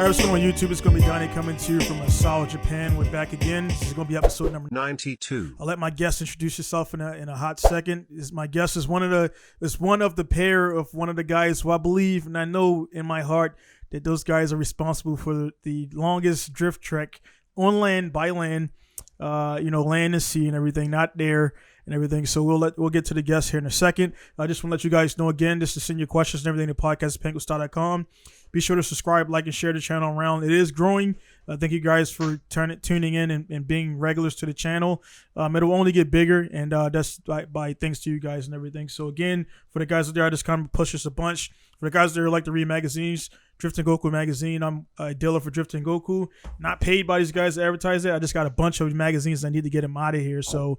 Alright, what's going on YouTube? It's going to be Donnie coming to you from Untitled Japan. We're back again. This is going to be episode number 92. I'll let my guest introduce yourself in a hot second. My guest is one of the pair of one of the guys who I believe and I know in my heart that those guys are responsible for the longest drift trek on land, by land, land and sea and everything, not there and everything. So we'll get to the guest here in a second. I just want to let you guys know again, just to send your questions and everything to podcast@pinku.com. Be sure to subscribe, like, and share the channel around. It is growing. Thank you guys for tuning in and being regulars to the channel. It'll only get bigger, and that's by thanks to you guys and everything. So again, for the guys out there, I just kind of push us a bunch. For the guys that like to read magazines, Drift and Goku magazine. I'm a dealer for Drift and Goku. Not paid by these guys to advertise it. I just got a bunch of magazines. I need to get them out of here. So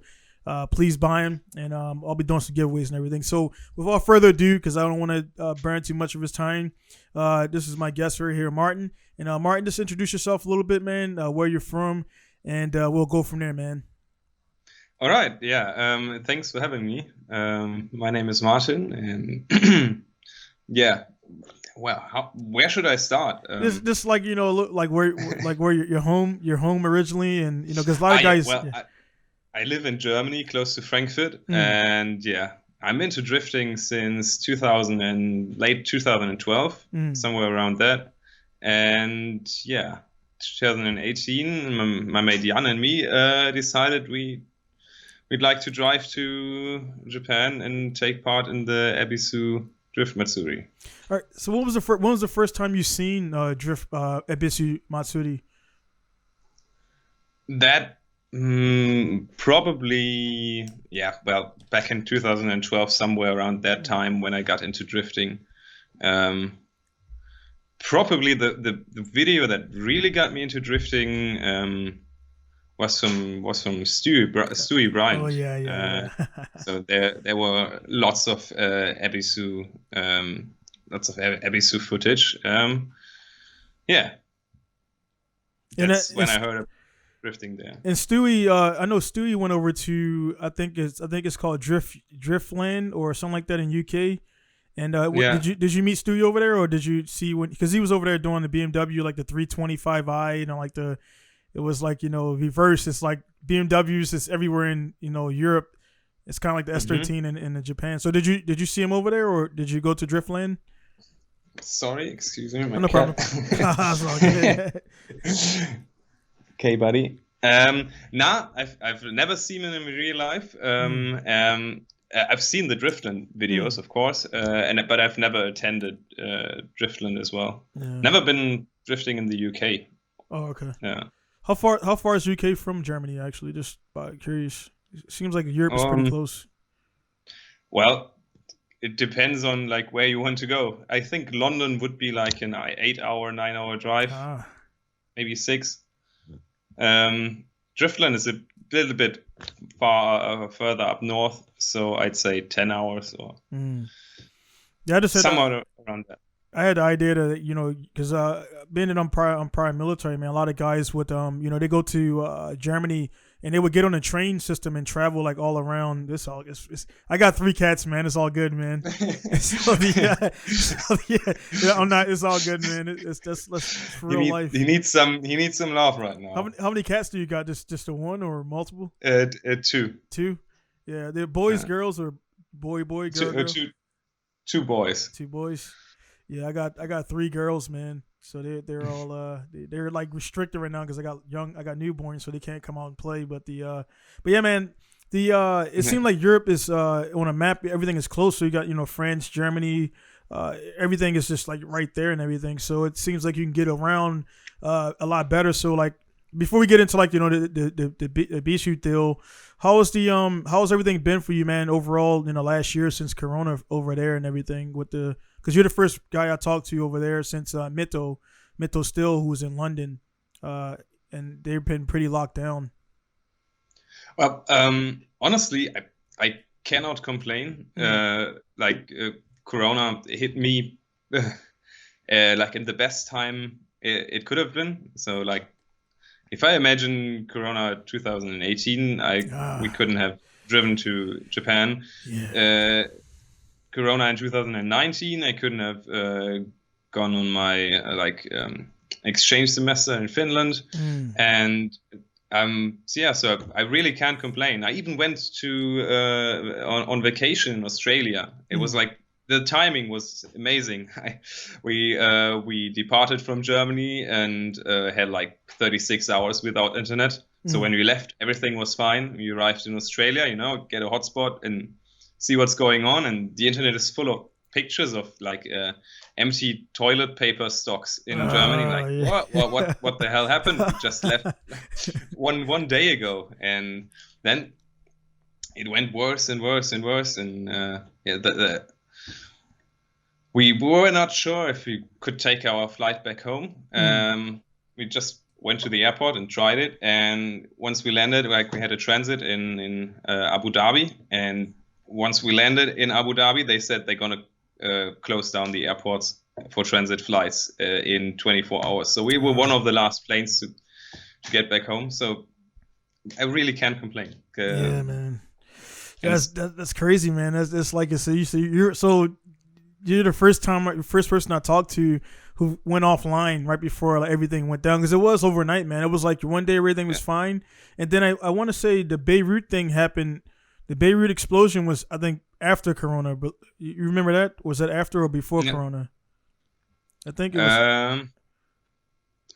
please buy them, and I'll be doing some giveaways and everything. So without further ado, because I don't want to burn too much of his time, this is my guest right here, Martin. And Martin, just introduce yourself a little bit, man, where you're from, and we'll go from there, man. All right, yeah. Thanks for having me. My name is Martin, and yeah. Well, where should I start? Just like where your home originally, and because a lot of guys. I live in Germany, close to Frankfurt, and yeah, I'm into drifting since late 2012, somewhere around that. And yeah, 2018, my mate Jan and me decided we'd like to drive to Japan and take part in the Ebisu Drift Matsuri. All right. So when was the first time you seen Drift Ebisu Matsuri? That probably, yeah. Well, back in 2012, somewhere around that time when I got into drifting. Probably the video that really got me into drifting was from Stewie Bryant. Oh yeah. So there were lots of Ebisu footage. Yeah. That's when I heard of drifting there. And Stewie, I know Stewie went over to I think it's called Driftland or something like that in UK. And did you meet Stewie over there, or did you see because he was over there doing the BMW like the 325i, it was like reverse. It's like BMWs is everywhere in Europe. It's kind of like the S13 in Japan. So did you see him over there, or did you go to Driftland? Sorry, excuse me. No problem. Okay, buddy. Nah, I've never seen him in real life. I've seen the Driftland videos, of course, but I've never attended Driftland as well. Yeah. Never been drifting in the UK. Oh, okay. Yeah. How far is UK from Germany? Actually, just curious. It seems like Europe is pretty close. Well, it depends on like where you want to go. I think London would be like an 9-hour drive, maybe 6. Driftland is a little bit further up north, so I'd say 10 hours or yeah, I just somewhere around that. I had the idea that because being that I'm prior military, man, a lot of guys would they go to Germany and they would get on a train system and travel like all around. I got 3 cats, man. It's all good, man. I'm not. It's all good, man. It's just real life. He needs some love right now. How many cats do you got? Just a one or multiple? 2. 2. Yeah, they're boys, girls, or boy, girl. 2 boys. 2 boys. Yeah, I got 3 girls, man. So they're all they're like restricted right now because I got newborns, so they can't come out and play. But yeah, man. It seemed like Europe is on a map. Everything is close. So you got France, Germany. Everything is just like right there and everything. So it seems like you can get around a lot better. So like before we get into like the Ebisu deal, how's everything been for you, man? Overall, last year since Corona over there and everything because you're the first guy I talked to over there since Mito Still, who was in London, and they've been pretty locked down. Well, honestly, I cannot complain. Corona hit me like in the best time it could have been. So like, if I imagine Corona 2018, we couldn't have driven to Japan. Yeah. Corona in 2019, I couldn't have gone on my exchange semester in Finland, and so I really can't complain. I even went to on vacation in Australia. It was like the timing was amazing. We departed from Germany and had like 36 hours without internet. So when we left, everything was fine. We arrived in Australia, get a hotspot and see what's going on. And the internet is full of pictures of like empty toilet paper stocks in Germany. Like, what the hell happened? We just left one day ago, and then it went worse and worse and worse. And we were not sure if we could take our flight back home. We just went to the airport and tried it, and once we landed, like we had a transit in Abu Dhabi, and once we landed in Abu Dhabi, they said they're gonna close down the airports for transit flights in 24 hours. So we were one of the last planes to get back home. So I really can't complain. Yeah, man. That's crazy, man. That's like I said. You're the first person I talked to who went offline right before like, everything went down, because it was overnight, man. It was like one day everything was fine, and then I want to say the Beirut thing happened. The Beirut explosion was, I think, after Corona. But you remember that? Was that after or before Corona? I think it was.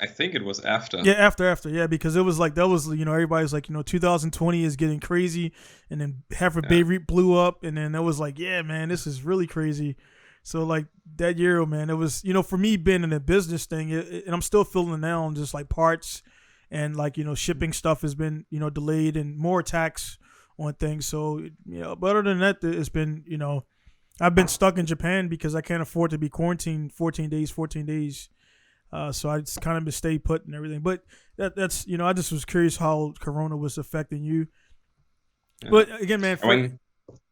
I think it was after. Yeah, after. Yeah, because it was like that was everybody's like 2020 is getting crazy, and then half of Beirut blew up, and then it was like, yeah, man, this is really crazy. So like that year, man, it was for me being in a business thing, and I'm still feeling it now on just like parts and like shipping stuff has been delayed and more attacks on things. So but other than that, it's been I've been stuck in Japan because I can't afford to be quarantined 14 days. So I just kind of been stay put and everything. But that's I just was curious how Corona was affecting you. Yeah. But again, man.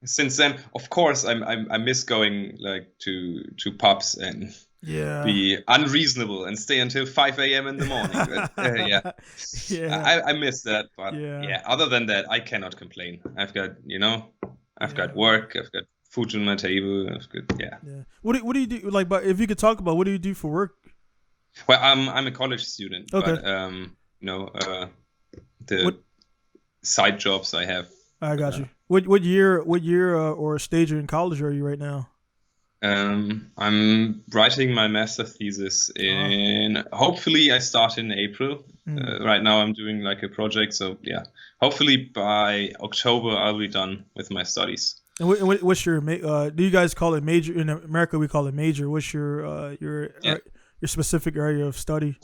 Since then, of course, I miss going like to pubs and be unreasonable and stay until 5 a.m. in the morning. But, I miss that. But other than that, I cannot complain. I've got got work. I've got food on my table. I've got What do you do? Like, but if you could talk about what do you do for work? Well, I'm a college student. Okay. But the side jobs I have. I got you. What year or stage in college are you right now? I'm writing my master thesis in. Hopefully, I start in April. Right now, I'm doing like a project. So hopefully by October I'll be done with my studies. And what's your? Do you guys call it major? In America, we call it major. What's your specific area of study?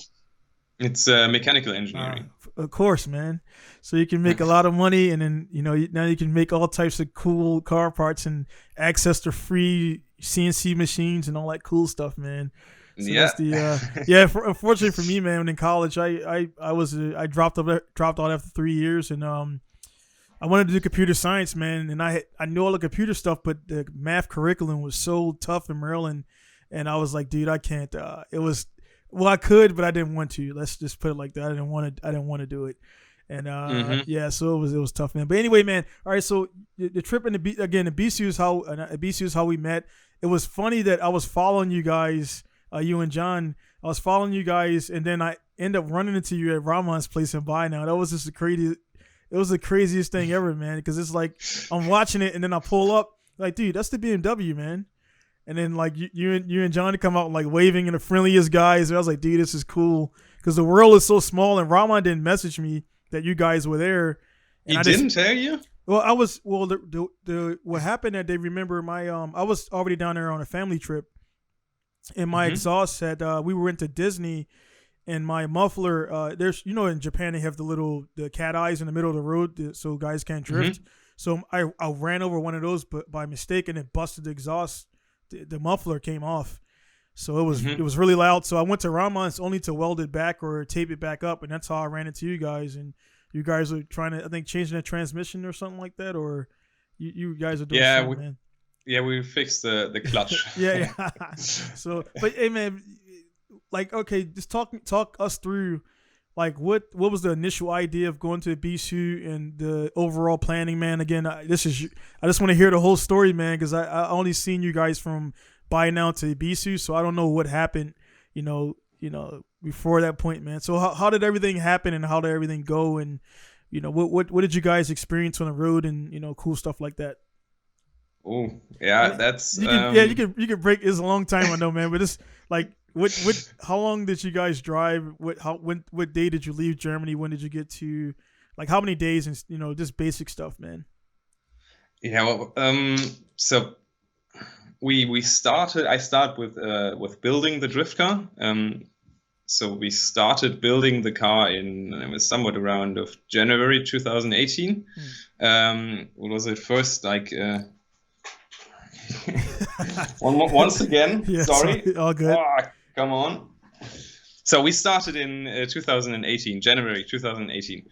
It's mechanical engineering. Of course, man. So you can make a lot of money, and then now you can make all types of cool car parts and access to free CNC machines and all that cool stuff, man. So that's unfortunately for me, man, in college, I dropped out after 3 years, and I wanted to do computer science, man, and I knew all the computer stuff, but the math curriculum was so tough in Maryland, and I was like, dude, I can't. It was. Well, I could, but I didn't want to. Let's just put it like that. I didn't want to do it, and so it was tough, man. But anyway, man. All right, so the trip in Ebisu is how we met. It was funny that I was following you guys, you and John. I was following you guys, and then I end up running into you at Rahman's place in Bai. Now that was just it was the craziest thing ever, man. Because it's like I'm watching it, and then I pull up, like, dude, that's the BMW, man. And then like you and Johnny come out like waving in the friendliest guys. And I was like, dude, this is cool because the world is so small. And Rahman didn't message me that you guys were there. And he didn't tell you? Well, what happened that they remember my I was already down there on a family trip, and my exhaust had we were into Disney, and my muffler there's in Japan they have the cat eyes in the middle of the road so guys can't drift. So I ran over one of those but by mistake, and it busted the exhaust. The muffler came off, so it was really loud. So I went to Rahman's only to weld it back or tape it back up, and that's how I ran into you guys. And you guys were trying to, I think, changing the transmission or something like that, or you guys are doing something, man. Yeah, we fixed the clutch. yeah. So, but hey, man, like, okay, just talk us through, like, what was the initial idea of going to Ebisu and the overall planning, man? Again, I just want to hear the whole story, man, because I only seen you guys from Bai now to Ebisu, so I don't know what happened, before that point, man. So how did everything happen and how did everything go? And, you know, what did you guys experience on the road and, you know, cool stuff like that? Oh, yeah, that's you can break. It's a long time, I know, man, but it's like how long did you guys drive? What day did you leave Germany? When did you get to, like, how many days? And, you know, just basic stuff, man. Yeah, well, so I start with building the drift car. So we started building the car it was somewhat around of January 2018. What was it first? Like once again, yeah, sorry. All good. Come on. So we started in 2018, January 2018.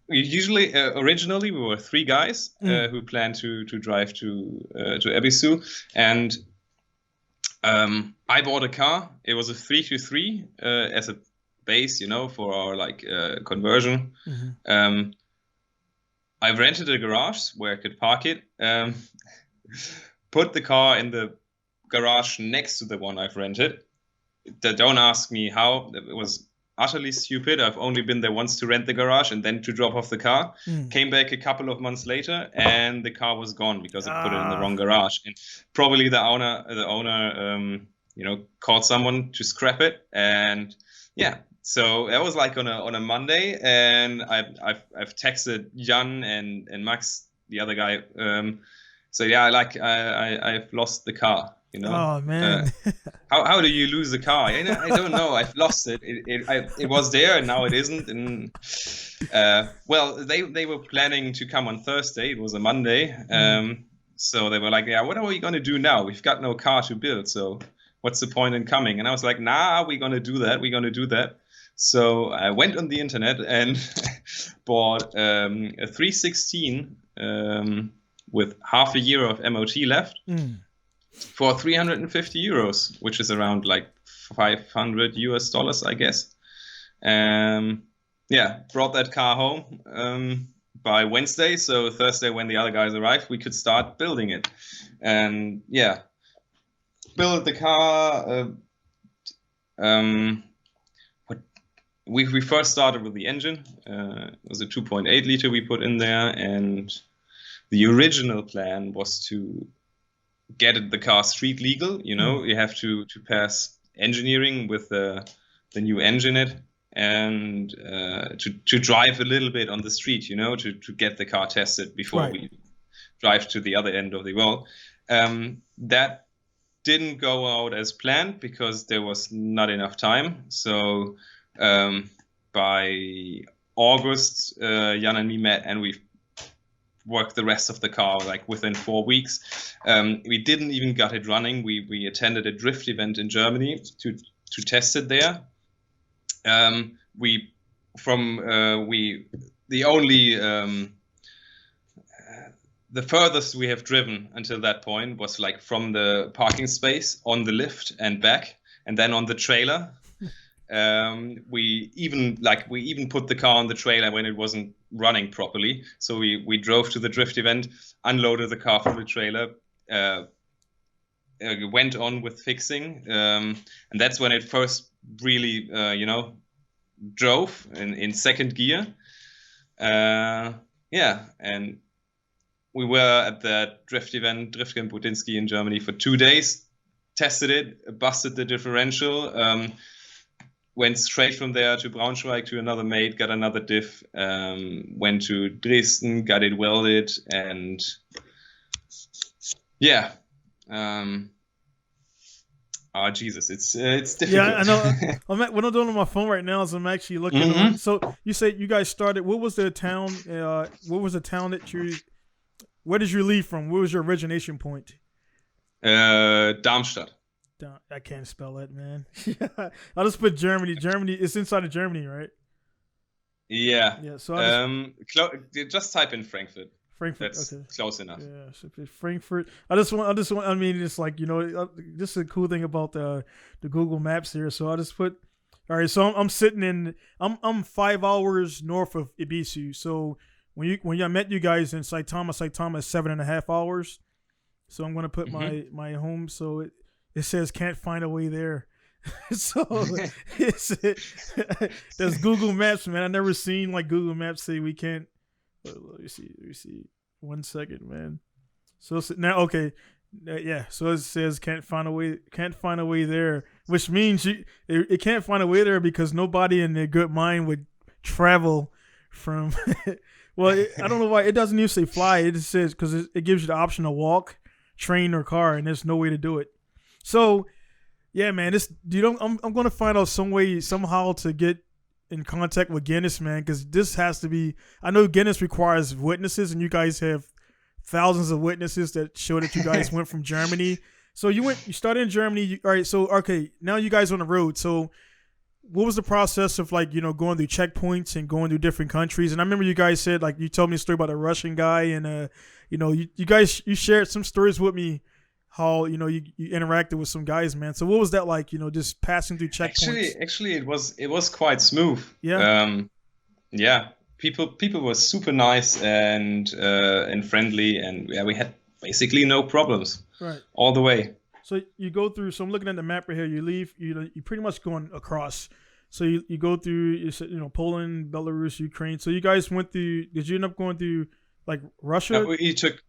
Originally we were 3 guys who planned to drive to Ebisu, and I bought a car. It was a 323 as a base, you know, for our like conversion. I rented a garage where I could park it. Put the car in the garage next to the one I've rented. Don't ask me how. It was utterly stupid. I've only been there once to rent the garage and then to drop off the car. Came back a couple of months later and the car was gone because I put it in the wrong garage. And probably the owner, you know, called someone to scrap it. And yeah, so that was like on a Monday, and I've texted Jan and Max, the other guy. So yeah, I've lost the car. You know, oh man, how do you lose a car? I don't know. I've lost it. It was there and now it isn't. And well, they were planning to come on Thursday. It was a Monday. So they were like, yeah, what are we gonna do now? We've got no car to build. So what's the point in coming? And I was like, nah, we're gonna do that. We're gonna do that. So I went on the internet and bought a 316 with half a year of MOT left. For 350 euros, which is around like $500, I guess. Yeah, brought that car home by Wednesday. So Thursday, when the other guys arrived, we could start building it. And yeah, build the car. We first started with the engine. It was a 2.8 liter we put in there. And the original plan was to get the car street legal. You know, you have to pass engineering with the new engine in it, and to drive a little bit on the street, you know, to get the car tested before we drive to the other end of the world. That didn't go out as planned because there was not enough time. So by August, Jan and me met, and we worked the rest of the car like within 4 weeks. We didn't even get it running. We attended a drift event in Germany to test it there. The furthest we have driven until that point was like from the parking space on the lift and back, and then on the trailer. We even put the car on the trailer when it wasn't running properly. So we drove to the drift event, unloaded the car from the trailer, went on with fixing, and that's when it first really drove in second gear. And we were at that drift event, Driftweek Budinski in Germany, for 2 days, tested it, busted the differential, went straight from there to Braunschweig to another mate, got another diff, went to Dresden, got it welded, and yeah. Oh Jesus, it's difficult. Yeah, I know. What I'm doing on my phone right now is I'm actually looking. So you say you guys started. What was the town? What was the town that you? Where did you leave from? Where was your origination point? Darmstadt. I can't spell it, man. I'll just put Germany. Germany. It's inside of Germany, right? Yeah. Yeah. So just type in Frankfurt. Frankfurt. That's okay. close enough. Yeah. So Frankfurt. I just want. I mean, it's like, you know, this is a cool thing about the Google Maps here. So I just put. All right. So I'm sitting in. I'm 5 hours north of Ebisu. So when I met you guys in Saitama is 7.5 hours. So I'm gonna put my home. So it says can't find a way there. So that's Google Maps, man. I never seen like Google Maps say we can't. Let me see. 1 second, man. So now, okay, yeah. So it says can't find a way there, which means it can't find a way there because nobody in their good mind would travel from. Well, I don't know why it doesn't even say fly. It just says because it gives you the option to walk, train, or car, and there's no way to do it. So, yeah, man, I'm gonna find out some way somehow to get in contact with Guinness, man, because this has to be. I know Guinness requires witnesses, and you guys have thousands of witnesses that show that you guys went from Germany. So you started in Germany. All right, so okay, now you guys on the road. So what was the process of like going through checkpoints and going through different countries? And I remember you guys said like you told me a story about a Russian guy, and you guys shared some stories with me. How you interacted with some guys, man. So what was that like? Just passing through checkpoints. Actually, it was quite smooth. Yeah. Yeah. People were super nice and friendly, and yeah, we had basically no problems. Right. All the way. So you go through. So I'm looking at the map right here. You leave. You pretty much going across. So you go through. Poland, Belarus, Ukraine. So you guys went through. Did you end up going through like Russia? No, he took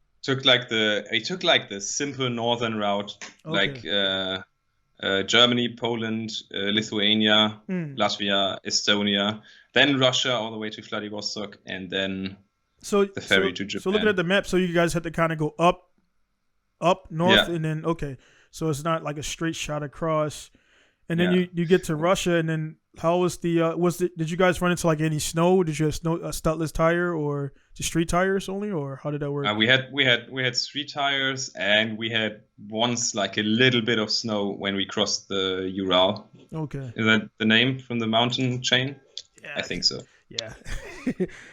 like the simple northern route, okay. Like Germany, Poland, Lithuania, Latvia, Estonia, then Russia all the way to Vladivostok, and then the ferry to Japan. So looking at the map, so you guys had to kind of go up north, and then okay, so it's not like a straight shot across, and then you get to Russia, and then how was did you guys run into like any snow? Did you have a stutless tire or just street tires only, or how did that work? We had street tires, and we had once like a little bit of snow when we crossed the Ural. Okay. Is that the name from the mountain chain? Yeah, I think so. Yeah,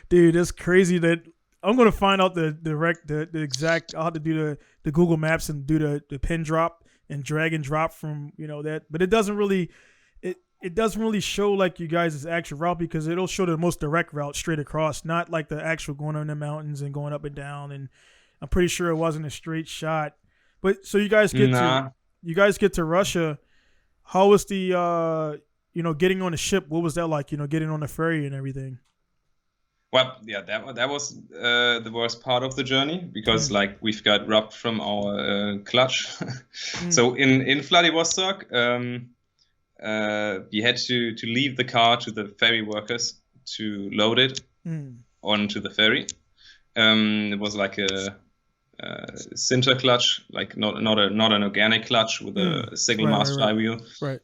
dude, it's crazy that I'm gonna find out the exact. I'll have to do the Google Maps and do the pin drop and drag and drop from that, but it doesn't really. It doesn't really show like you guys' actual route because it'll show the most direct route straight across, not like the actual going on the mountains and going up and down. And I'm pretty sure it wasn't a straight shot. But so you guys get to Russia. How was the getting on the ship? What was that like? Getting on the ferry and everything. Well, yeah, that was the worst part of the journey because like we've got robbed from our clutch. So in Vladivostok. We had to leave the car to the ferry workers to load it onto the ferry. It was like a sinter clutch, like not an organic clutch with a single mast flywheel, right?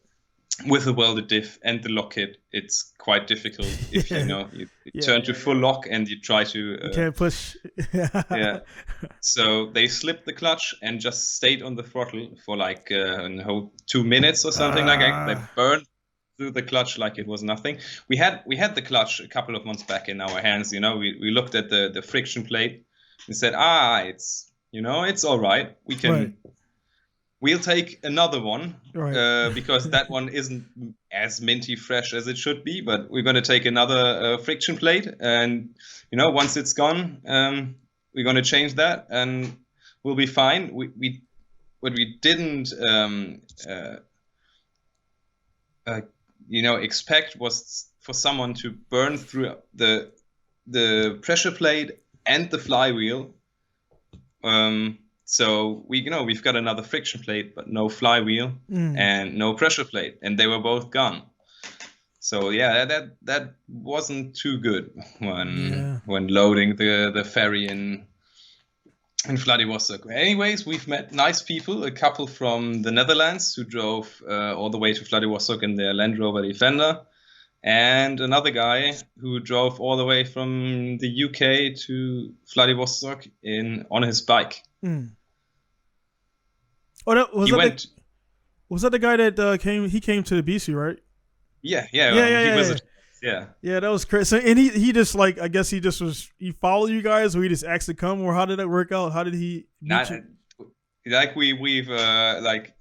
With a welded diff and the lock kit. It's quite difficult if you turn to full lock and you try to. You can't push. Yeah. So they slipped the clutch and just stayed on the throttle for like a whole 2 minutes or something like that. They burned through the clutch like it was nothing. We had the clutch a couple of months back in our hands. We looked at the friction plate and said, it's all right. We can. Right. We'll take another one right. Because that one isn't as minty fresh as it should be. But we're going to take another friction plate, and once it's gone, we're going to change that, and we'll be fine. What we didn't expect was for someone to burn through the pressure plate and the flywheel. So we've got another friction plate, but no flywheel and no pressure plate, and they were both gone. So yeah, that wasn't too good when loading the ferry in Vladivostok. Anyways, we've met nice people, a couple from the Netherlands who drove all the way to Vladivostok in their Land Rover Defender, and another guy who drove all the way from the UK to Vladivostok on his bike. Oh, was that the guy that came? He came to the Ebisu, right? Yeah. Yeah, that was crazy. So, and he just like, I guess he followed you guys, or he just asked to come, or how did that work out? How did he meet you? Like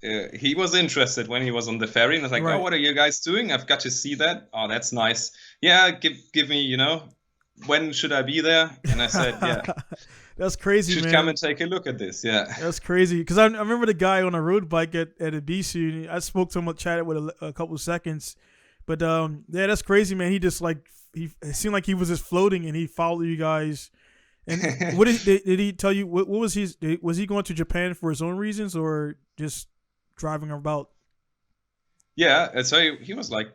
he was interested when he was on the ferry, and I was like, right. Oh, what are you guys doing? I've got to see that. Oh, that's nice. Yeah, give me, when should I be there? And I said, yeah. That's crazy, you should man. come and take a look at this. Yeah, that's crazy. Because I remember the guy on a road bike at Ebisu. I spoke to him, chatted with a couple of seconds. But yeah, that's crazy, man. He just like it seemed like he was just floating, and he followed you guys. And what did he tell you? What was was he going to Japan for his own reasons, or just driving about? Yeah. So he was like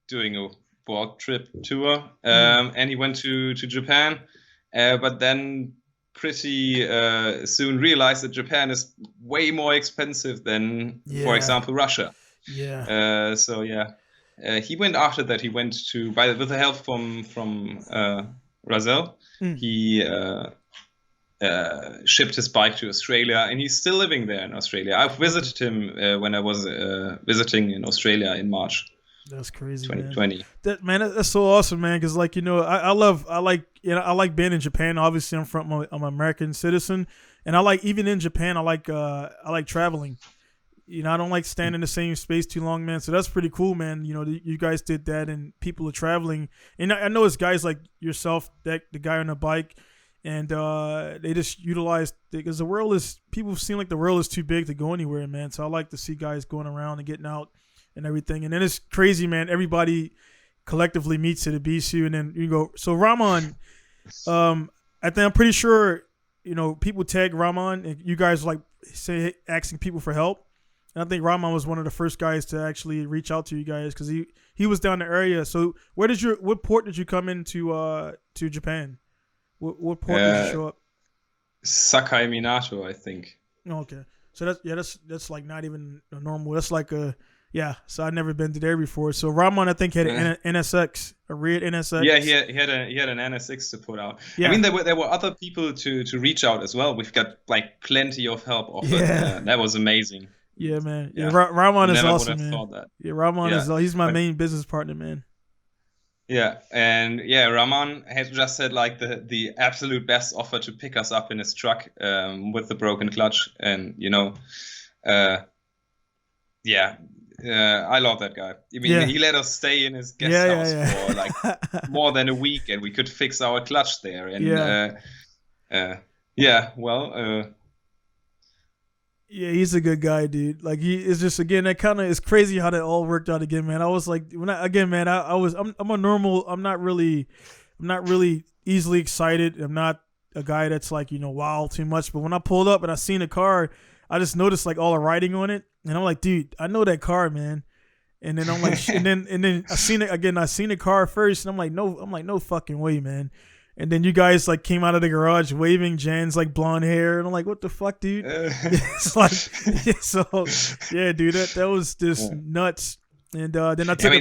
doing a world trip tour, and he went to Japan, but then pretty soon realized that Japan is way more expensive than, for example, Russia. Yeah. So yeah, he went after that. He went to with the help from Razel. He shipped his bike to Australia, and he's still living there in Australia. I've visited him when I was visiting in Australia in March. That's crazy, 2020. That's so awesome, man. Because like I like being in Japan. Obviously, I'm an American citizen, and I like even in Japan. I like traveling. I don't like staying in the same space too long, man. So that's pretty cool, man. You guys did that, and people are traveling. And I know it's guys like yourself, the guy on the bike, and they just utilized because people seem like the world is too big to go anywhere, man. So I like to see guys going around and getting out and everything. And then it's crazy, man. Everybody collectively meets at Ebisu, and then you go. So Rahman, I think I'm pretty sure, people tag Rahman, and you guys like say asking people for help. And I think Rahman was one of the first guys to actually reach out to you guys because he was down the area. So what port did you come into to Japan? What port did you show up? Sakai Minato, I think. Oh, okay. So that's like not even a normal. That's like so I've never been to there before. So Rahman, I think, had an NSX, a red NSX. Yeah, he had an NSX to put out. Yeah. I mean, there were other people to reach out as well. We've got like plenty of help offered. Yeah. That was amazing. Yeah, man. Yeah, Rahman is awesome, man. Thought that. Yeah, Rahman is he's my main business partner, man. Yeah, and Rahman has just had like the absolute best offer to pick us up in his truck with the broken clutch, and I love that guy. I mean, he let us stay in his guest house for like more than a week, and we could fix our clutch there. And yeah, he's a good guy, dude. Like he is just it's crazy how that all worked out again, man. I was like, I'm not really easily excited. I'm not a guy that's like, wow, too much. But when I pulled up and I seen a car, I just noticed like all the writing on it, and I'm like, dude, I know that car, man. And then I'm like, and then I seen it again. I seen the car first, and I'm like, no fucking way, man. And then you guys like came out of the garage waving, Jan's like blonde hair, and I'm like, what the fuck, dude? It's like, so yeah, dude, that was just nuts. And then I took.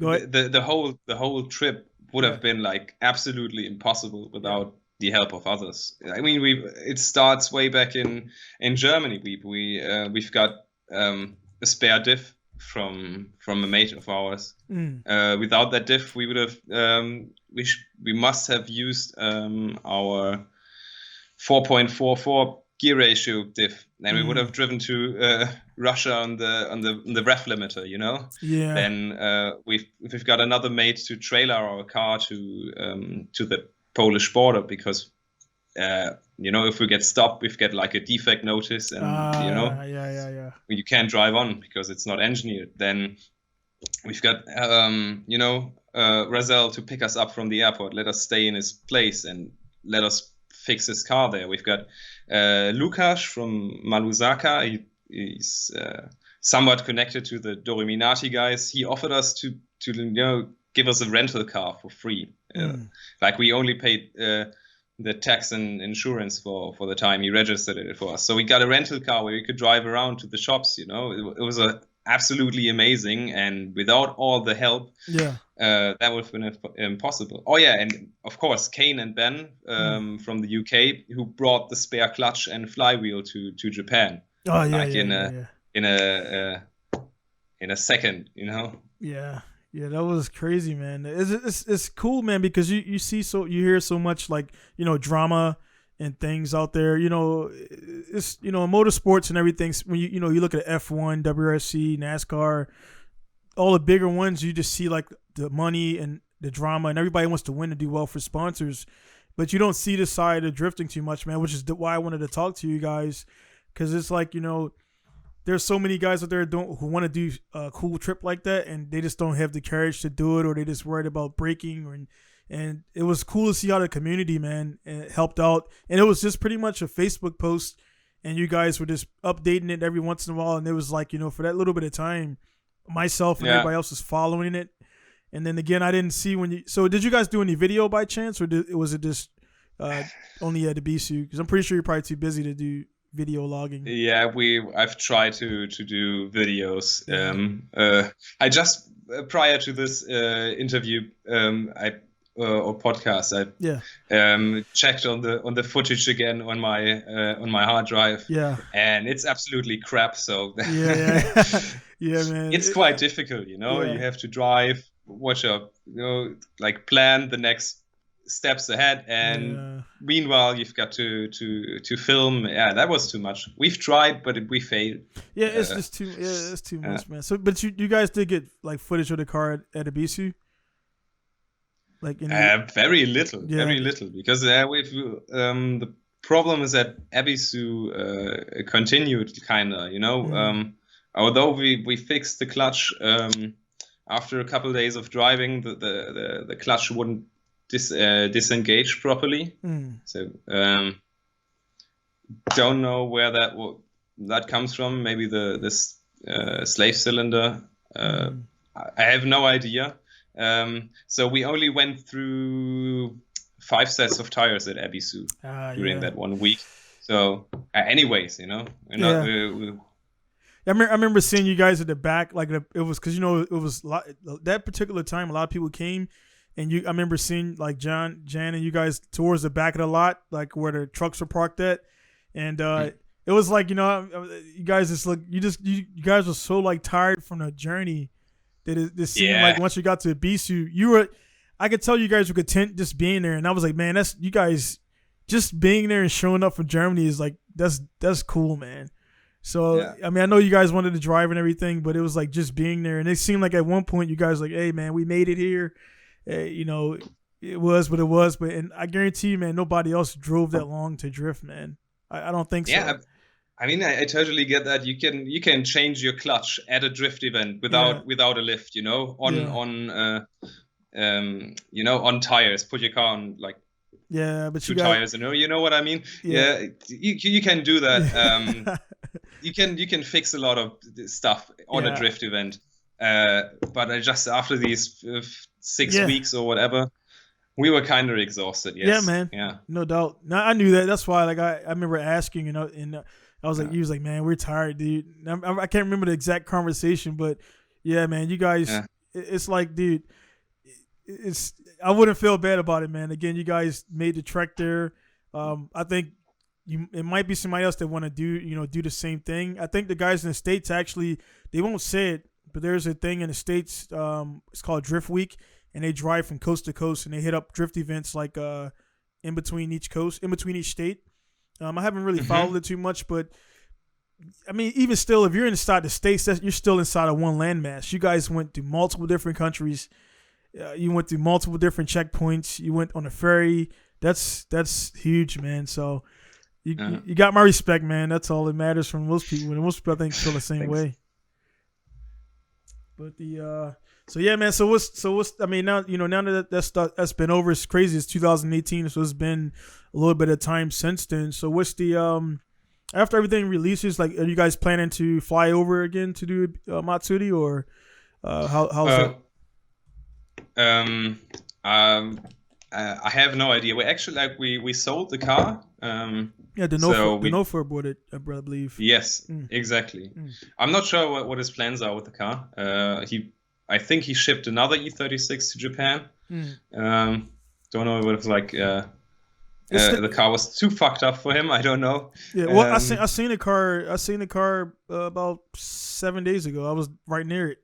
Go ahead. The whole trip would have been like absolutely impossible without the help of others. I mean, it starts way back in Germany. We've got a spare diff from a mate of ours. Without that diff, we would have we must have used our 4.44 gear ratio diff, and we would have driven to Russia on the ref limiter, Yeah. Then we've got another mate to trailer our car to the Polish border because if we get stopped, we've got like a defect notice, and you can't drive on because it's not engineered. Then we've got Razel to pick us up from the airport, let us stay in his place, and let us fix his car there. We've got Lukasz from Maluzaka. He's somewhat connected to the Doriminati guys. He offered us to give us a rental car for free. Like we only paid the tax and insurance for the time he registered it for us. So we got a rental car where we could drive around to the shops. It was absolutely amazing, and without all the help, that would have been impossible. Oh yeah, and of course Kane and Ben from the UK, who brought the spare clutch and flywheel to Japan. Oh yeah, in a second, Yeah, that was crazy, man. It's cool, man, because you hear so much like drama and things out there. It's motorsports and everything. When you look at F1, WRC, NASCAR, all the bigger ones, you just see like the money and the drama, and everybody wants to win and do well for sponsors. but you don't see the side of drifting too much, man. Which is why I wanted to talk to you guys, because it's like, you know, there's so many guys out there who want to do a cool trip like that, and they just don't have the courage to do it, or they just worried about breaking. And it was cool to see how the community, man, helped out. And it was just pretty much a Facebook post, and you guys were just updating it every once in a while. And it was like, you know, for that little bit of time, myself and everybody else was following it. And then again, I didn't see when you. So did you guys do any video by chance, or was it just only at Ebisu? Because I'm pretty sure you're probably too busy to do video logging. Yeah, I've tried to do videos. I just prior to this interview, or podcast, I checked on the footage again on my hard drive. Yeah, and it's absolutely crap. So yeah, man, it's quite difficult. You know, you have to drive, watch up, you know, like plan the next steps ahead, and meanwhile you've got to film. Yeah, that was too much. We've tried, but we failed. Yeah, it's just too. Yeah, it's too much, man. So, but you guys did get like footage of the car at Ebisu? Like very little, because we've the problem is that Ebisu continued kind of, you know, although we fixed the clutch after a couple of days of driving, the clutch wouldn't disengage properly. So don't know where that comes from. Maybe this slave cylinder. I have no idea. So we only went through 5 sets of tires at Ebisu during that 1 week. So anyways, you know, I remember seeing you guys at the back, like it was, because, you know, it was that particular time a lot of people came, and I remember seeing like Jan and you guys towards the back of the lot, like where the trucks were parked at, and it was like, you know, you guys just look, you guys were so like tired from the journey that it seemed like once you got to Ebisu, I could tell you guys were content just being there, and I was like, man, that's you guys just being there and showing up for Germany is like that's cool, man. So I mean, I know you guys wanted to drive and everything, but it was like just being there, and it seemed like at one point you guys were like, hey man, we made it here. You know, it was what it was, but and I guarantee you, man, nobody else drove that long to drift, man. I don't think so. Yeah, I mean, I totally get that. You can change your clutch at a drift event without a lift, you know, on tires. Put your car on like but two tires, you know what I mean? Yeah, you can do that. You can fix a lot of stuff on a drift event. But I just after these 6 weeks or whatever, we were kind of exhausted. Yes. Yeah, man. Yeah, no doubt. No, I knew that. That's why, like, I remember asking, you know, and I was like, he was like, man, we're tired, dude. I can't remember the exact conversation, but yeah, man, you guys, it's like, dude, I wouldn't feel bad about it, man. Again, you guys made the trek there. I think it might be somebody else that want to do the same thing. I think the guys in the States actually, they won't say it, but there's a thing in the States. It's called Driftweek, and they drive from coast to coast, and they hit up drift events like in between each state. I haven't really followed it too much, but I mean, even still, if you're inside the States, you're still inside of one landmass. You guys went to multiple different countries. You went through multiple different checkpoints. You went on a ferry. That's huge, man. So you got my respect, man. That's all that matters from most people. And most people, I think, feel the same way. But so yeah, man. So what's I mean, now that's been over. It's crazy. It's 2018, so it's been a little bit of time since then. So what's the after everything releases, like, are you guys planning to fly over again to do Matsuri, or how's that? I have no idea. We actually we sold the car. Denofa bought it, I believe. Yes, exactly. I'm not sure what his plans are with the car. I think he shipped another E36 to Japan. Don't know what it's like. The car was too fucked up for him. I don't know. Yeah, well, I seen the car about 7 days ago. I was right near it.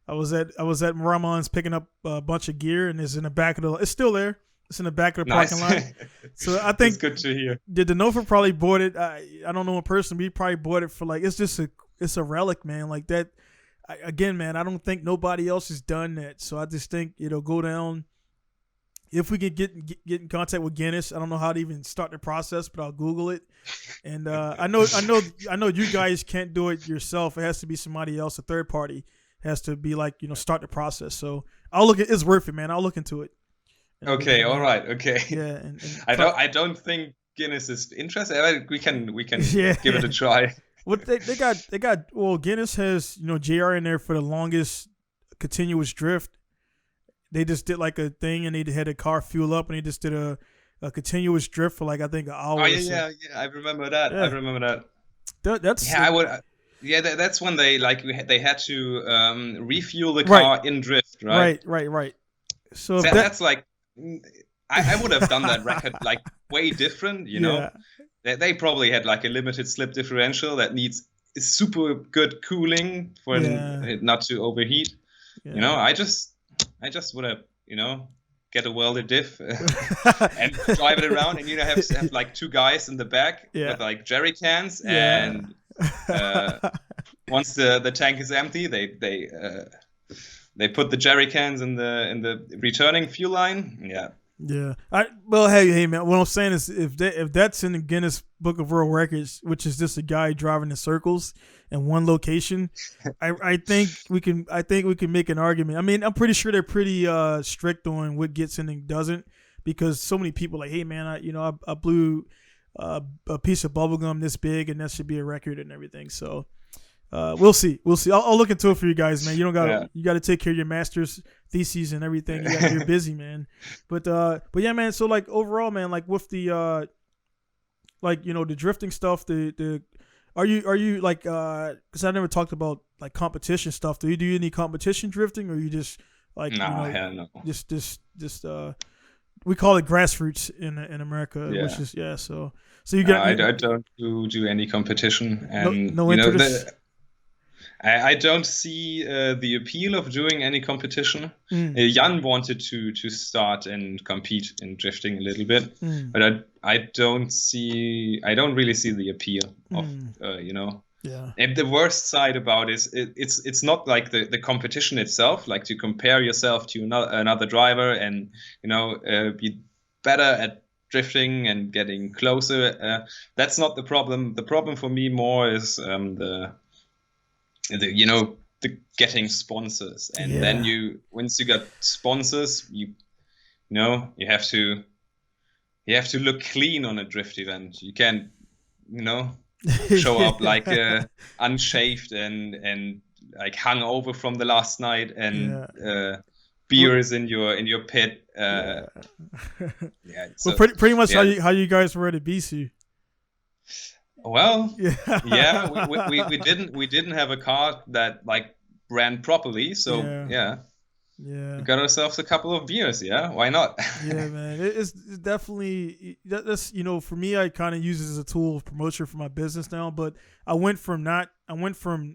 I was at Muramon's picking up a bunch of gear, and it's in the back of the. It's still there. It's in the back of the parking lot. So I think it's good to hear. The Denofa probably bought it. I don't know in person, but he probably bought it for like it's a relic, man. Like that. Again, man, I don't think nobody else has done that. So I just think it'll go down if we could get in contact with Guinness, I don't know how to even start the process, but I'll Google it. And I know you guys can't do it yourself. It has to be somebody else, a third party has to be like, start the process. So I'll look at it's worth it, man. I'll look into it. Okay, all right, okay. Yeah, I don't think Guinness is interested. We can give it a try. Well, they got Guinness has JR in there for the longest continuous drift. They just did like a thing, and they had a car fuel up, and they just did a continuous drift for like I think an hour. Oh yeah. I remember that. Yeah. I remember that. That's I would. Yeah, that's when they they had to refuel the car in drift, right? Right. So that's like I would have done that record like way different, you know. They probably had like a limited slip differential that needs super good cooling for it not to overheat. Yeah. I just would have, get a welded diff and drive it around, and have like two guys in the back with like jerry cans, and once the tank is empty, they put the jerry cans in the returning fuel line. Yeah. Hey man, what I'm saying is if that's in the Guinness Book of World Records, which is just a guy driving in circles in one location, I think we can make an argument. I mean, I'm pretty sure they're pretty strict on what gets in and doesn't, because so many people are like, hey man, I blew a piece of bubble gum this big, and that should be a record and everything. So we'll see. I'll look into it for you guys, man. You got to take care of your master's theses and everything. You're busy, man. But yeah, man. So like overall, man, like with the the drifting stuff, are you like because I never talked about like competition stuff. Do you do any competition drifting, or you just like no. just we call it grassroots in America, which is so you get. I don't do any competition, and no interest. I don't see the appeal of doing any competition. Jan wanted to start and compete in drifting a little bit, but I don't really see the appeal of Yeah. And the worst side about it is it's not like the competition itself, like to compare yourself to another driver and be better at drifting and getting closer. That's not the problem. The problem for me more is the getting sponsors, and then once you got sponsors, you have to look clean on a drift event. You can't show up like unshaved and like hung over from the last night and beers in your pit. So, well, pretty much how you guys were at Ebisu. Well, we didn't have a car that like ran properly, so we got ourselves a couple of beers. Yeah, why not? Yeah, man, it's definitely that's for me, I kind of use it as a tool of promotion for my business now. But I went from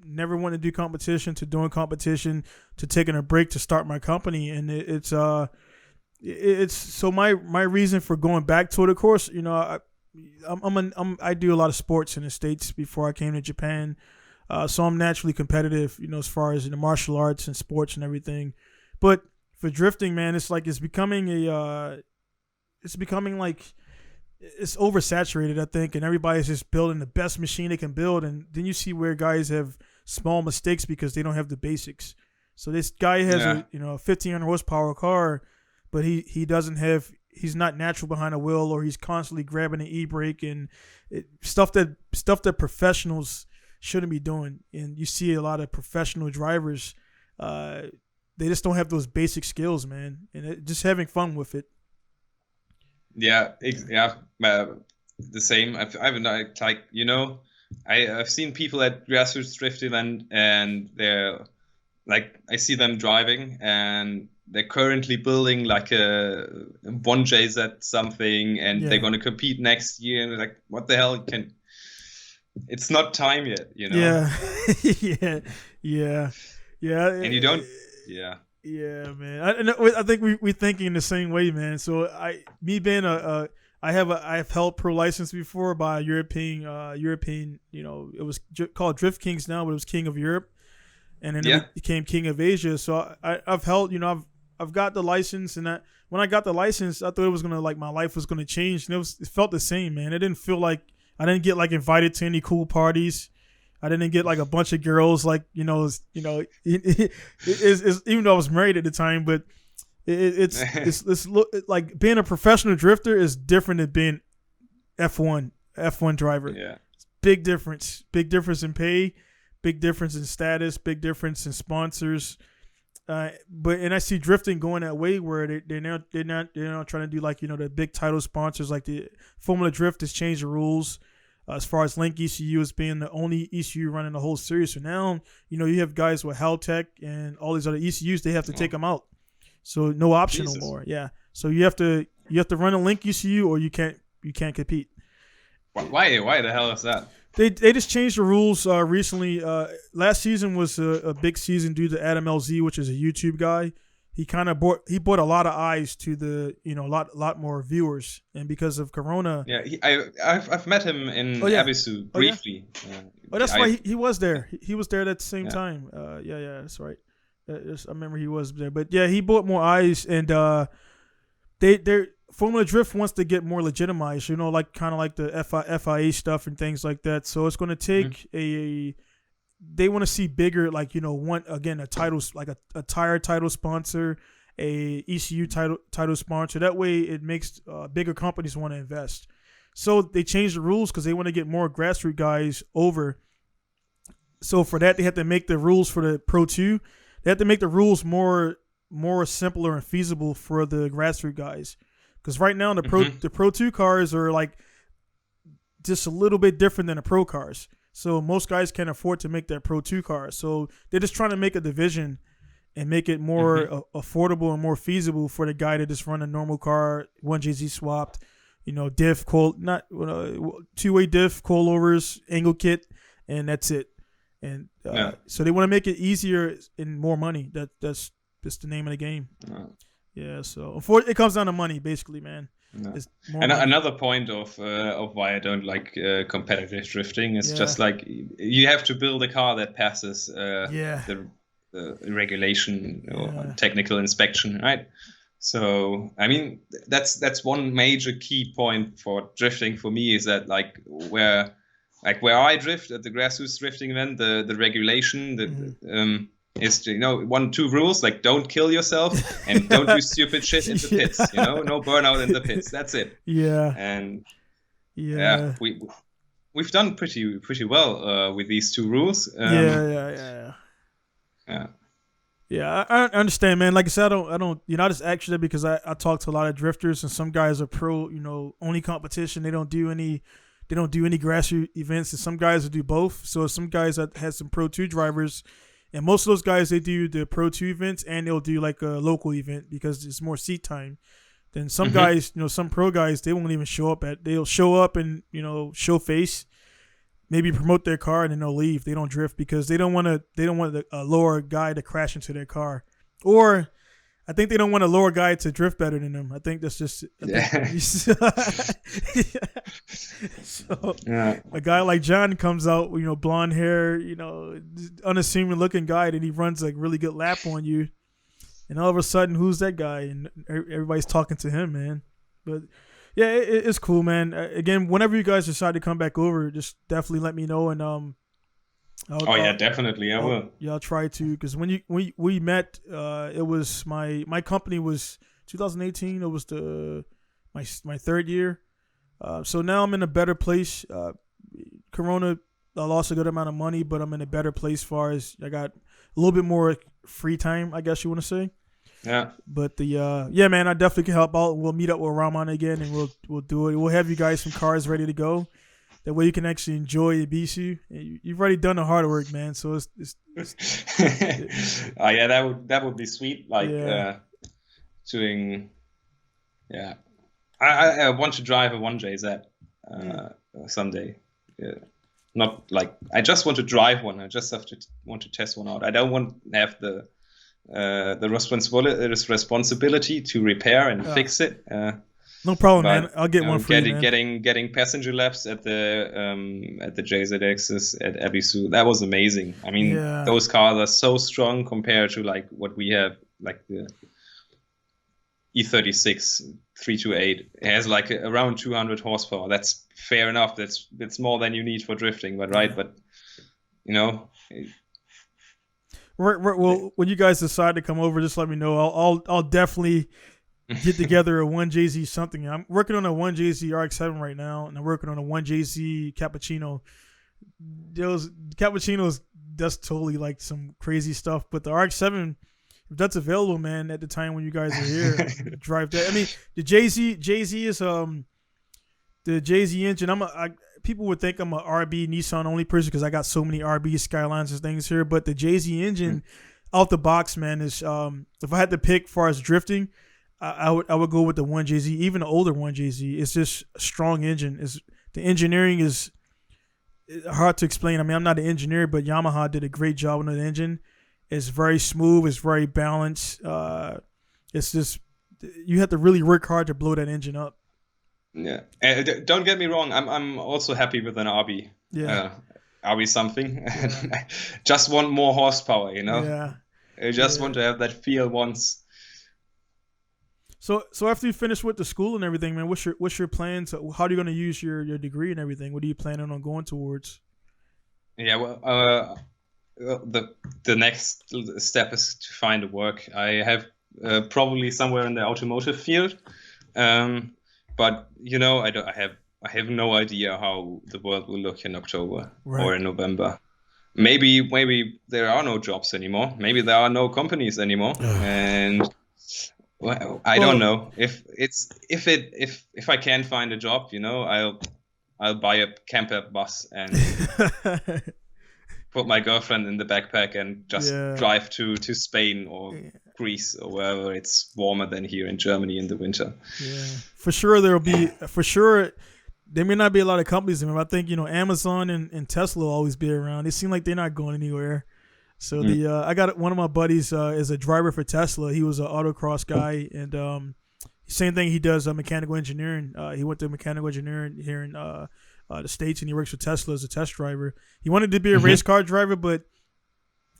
never wanting to do competition to doing competition to taking a break to start my company, and it's so my reason for going back to it, of course, I do a lot of sports in the States before I came to Japan, so I'm naturally competitive, as far as in the martial arts and sports and everything. But for drifting, man, it's becoming like it's oversaturated, I think, and everybody's just building the best machine they can build, and then you see where guys have small mistakes because they don't have the basics. So this guy has a 1,500 horsepower car, but he's not natural behind a wheel, or he's constantly grabbing an e-brake and stuff that professionals shouldn't be doing. And you see a lot of professional drivers, they just don't have those basic skills, man, and just having fun with it. The same. I've seen people at grassroots drift event, and they're like, I see them driving, and they're currently building like a 1JZ something, and they're going to compete next year. And like, what the hell? It's not time yet, Yeah. And you don't. Yeah, man. I think we thinking the same way, man. So I have held pro license before by European. It was called Drift Kings now, but it was King of Europe, and then it became King of Asia. So I've held, I've got the license, and when I got the license, I thought it was gonna like my life was gonna change, and it felt the same, man. It didn't feel like I didn't get like invited to any cool parties. I didn't get like a bunch of girls, like even though I was married at the time, but it's like being a professional drifter is different than being F1 driver. Yeah. Big difference in pay, big difference in status, big difference in sponsors. But I see drifting going that way where they're now trying to do like the big title sponsors, like the Formula Drift has changed the rules as far as Link ECU as being the only ECU running the whole series. So now you have guys with Haltech and all these other ECUs, they have to take them out. So no option no more. Yeah. So you have to run a Link ECU or you can't compete. Why the hell is that? They just changed the rules recently. Last season was a big season due to Adam LZ, which is a YouTube guy. He kind of brought a lot of eyes to the lot more viewers, and because of Corona. Yeah, I've met him in Ebisu briefly. That's why he was there. He was there at the same time. Yeah, that's right. I remember he was there, but yeah, he brought more eyes, and they're Formula Drift wants to get more legitimized, like kind of like the FIA stuff and things like that. So it's going to take they want to see bigger, like, a title, like a tire title sponsor, a ECU title sponsor. That way it makes bigger companies want to invest. So they changed the rules because they want to get more grassroots guys over. So for that, they have to make the rules for the Pro 2. They have to make the rules more simpler and feasible for the grassroots guys. Because right now the Pro 2 cars are like just a little bit different than the Pro cars. So most guys can't afford to make their Pro 2 cars. So they're just trying to make a division and make it more affordable and more feasible for the guy to just run a normal car, 1JZ swapped, diff, two-way diff, coilovers, angle kit, and that's it. And so they want to make it easier and more money. That's just the name of the game. Yeah, so it comes down to money, basically, man. No. And another point of why I don't like competitive drifting is just like you have to build a car that passes the regulation or technical inspection, right? So I mean that's one major key point for drifting for me is that where I drift at the grassroots drifting event, the regulation is 2 rules, like don't kill yourself and don't do stupid shit in the pits. No burnout in the pits. That's it. Yeah. And we've done pretty well with these 2 rules. Yeah. I understand, man. Like I said, I don't. I just asked you that because I talk to a lot of drifters, and some guys are pro. Only competition. They don't do any grassroots events, and some guys will do both. So some guys that had some Pro 2 drivers. And most of those guys, they do the Pro 2 events and they'll do like a local event because it's more seat time. Then some guys, some pro guys, they won't even show up they'll show up and, show face, maybe promote their car and then they'll leave. They don't drift because they don't want a lower guy to crash into their car. Or I think they don't want a lower guy to drift better than them. I think that's just So a guy like John comes out, blonde hair, unassuming looking guy, and he runs a really good lap on you, and all of a sudden, who's that guy? And everybody's talking to him, man. But yeah, it's cool, man. Again, whenever you guys decide to come back over, just definitely let me know, and definitely, I will. Yeah, I'll try to, because when we met, it was my company was 2018. It was my 3rd year. So now I'm in a better place. Corona, I lost a good amount of money, but I'm in a better place as far as I got a little bit more free time, I guess you want to say. Yeah. But man, I definitely can help out. We'll meet up with Rahman again, and we'll do it. We'll have you guys some cars ready to go. That way you can actually enjoy Ebisu. You've already done the hard work, man. So it's oh yeah, that would be sweet. Doing. Yeah. I want to drive a 1JZ someday. Yeah. Not like I just want to drive one. I just want to test one out. I don't want to have the responsibility to repair and fix it. No problem, man. I'll get one for you, man. Getting passenger laps at the JZXs at Ebisu, that was amazing. I mean, those cars are so strong compared to like what we have, like E36 328. It has like around 200 horsepower. That's fair enough. That's more than you need for drifting, but right. But you know, Right. Well, when you guys decide to come over, just let me know. I'll definitely get together a 1JZ something. I'm working on a 1JZ RX-7 right now, and I'm working on a 1JZ Cappuccino. Those Cappuccinos, that's totally like some crazy stuff. But the RX-7, if that's available, man, at the time when you guys are here, drive that. I mean, the JZ is the JZ engine. People would think I'm a RB Nissan only person because I got so many RB Skylines and things here. But the JZ engine, out the box, man, is if I had to pick as far as drifting, I would go with the 1JZ, even the older 1JZ. It's just a strong engine. The engineering is hard to explain. I mean, I'm not an engineer, but Yamaha did a great job on the engine. It's very smooth. It's very balanced. It's just you have to really work hard to blow that engine up. Yeah, don't get me wrong. I'm also happy with an RB. Yeah, RB something. Just want more horsepower, you know. Yeah, I just want to have that feel once. So after you finish with the school and everything, man, what's your plans? How are you going to use your degree and everything? What are you planning on going towards? Yeah, well, the next step is to find a work. I have probably somewhere in the automotive field. But you know, I have no idea how the world will look in October or in November. Maybe there are no jobs anymore. Maybe there are no companies anymore, and I don't know if I can find a job. You know, I'll buy a camper bus and put my girlfriend in the backpack and just drive to Spain or Greece or wherever it's warmer than here in Germany in the winter. Yeah, for sure there may not be a lot of companies. I think Amazon and Tesla will always be around. They seem like they're not going anywhere. So I got one of my buddies is a driver for Tesla. He was an autocross guy, and same thing. He does mechanical engineering. He went to mechanical engineering here in the States, and he works for Tesla as a test driver. He wanted to be a race car driver, but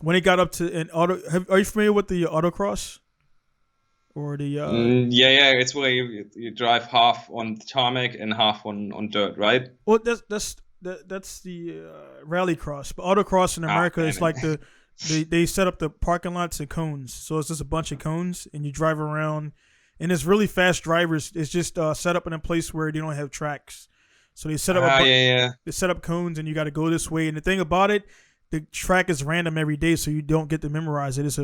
when he got up to an auto, are you familiar with the autocross? Or the yeah, it's where you drive half on tarmac and half on dirt, right? Well, that's the rallycross, but autocross in America is like they set up the parking lots and cones, so it's just a bunch of cones, and you drive around, and it's really fast drivers. It's just set up in a place where they don't have tracks, so they set up they set up cones, and you got to go this way. And the thing about it, the track is random every day, so you don't get to memorize it. It's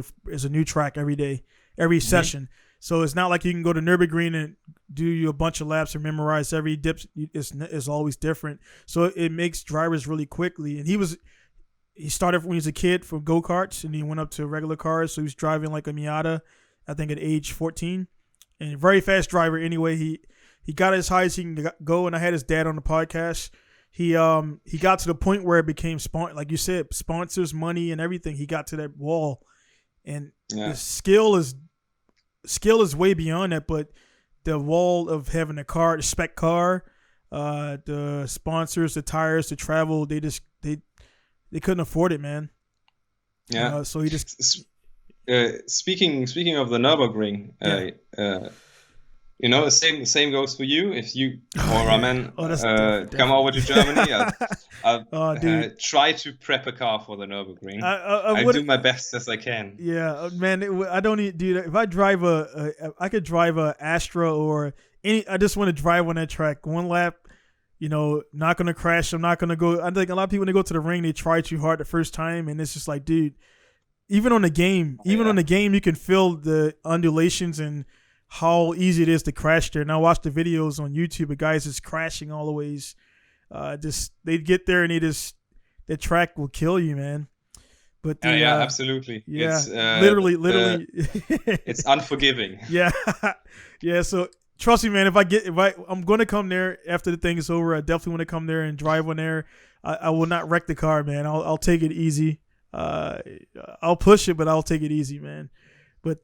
a new track every day, every session. So it's not like you can go to Nürburgring and do a bunch of laps and memorize every dip. It's always different. So it makes drivers really quickly. And he started when he was a kid from go-karts, and he went up to regular cars. So he was driving like a Miata, I think at age 14. And a very fast driver anyway. He got as high as he can go, and I had his dad on the podcast. He got to the point where it became like you said, sponsors, money, and everything. He got to that wall, and the skill is way beyond that. But the wall of having a car, the spec car, the sponsors, the tires, the travel, they couldn't afford it, man. Yeah. So he just speaking of the Nürburgring. The same goes for you. If you or Ramen come over to Germany, I'll try to prep a car for the Nürburgring. I do my best as I can. Yeah, man. I don't need to do that. If I drive I could drive a Astra or any. I just want to drive on that track one lap. Not gonna crash. I'm not gonna go. I think a lot of people when they go to the ring, they try too hard the first time, and it's just like, dude. Even on the game, you can feel the undulations and how easy it is to crash there. And I watch the videos on YouTube of guys just crashing all the ways. They get there and the track will kill you, man. But absolutely. Yeah, it's, literally, it's unforgiving. Yeah, yeah. So trust me, man. I'm going to come there after the thing is over. I definitely want to come there and drive on there. I will not wreck the car, man. I'll take it easy. I'll push it, but I'll take it easy, man. But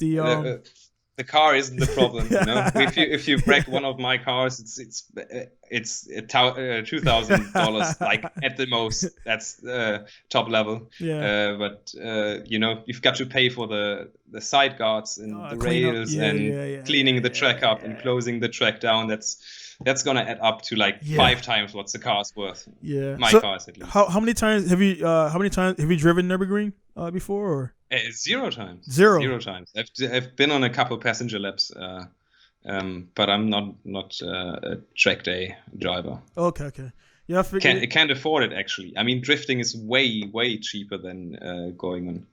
the car isn't the problem. If you wreck one of my cars, it's $2,000 like at the most. That's top level. Yeah. But you've got to pay for the side guards and the rails and cleaning the track up and closing the track down. That's gonna add up to like 5 times what the car's worth. Yeah, my cars at least. How many times have you driven Nürburgring before? Or 0 times. 0 times. I've been on a couple passenger laps, but I'm not a track day driver. Okay. Yeah, I figured. Can't afford it actually. I mean, drifting is way cheaper than going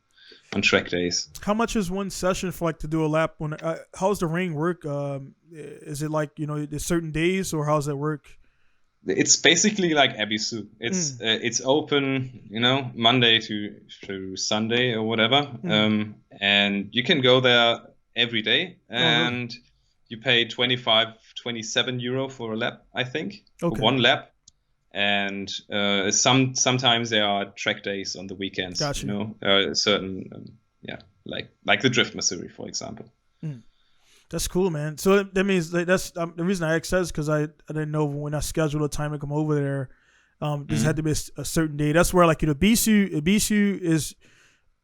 on track days. How much is one session for to do a lap? How's the ring work? Is it like there's certain days, or how's that work? It's basically like Ebisu. It's open, Monday to Sunday or whatever, and you can go there every day, and you pay 27 euro for a lap, I think, for one lap. And sometimes there are track days on the weekends. Gotcha. Certain like the Drift Missouri, for example. That's cool, man. So that means that's the reason I asked that is because I didn't know when I scheduled a time to come over there. This had to be a certain day. That's where Ebisu is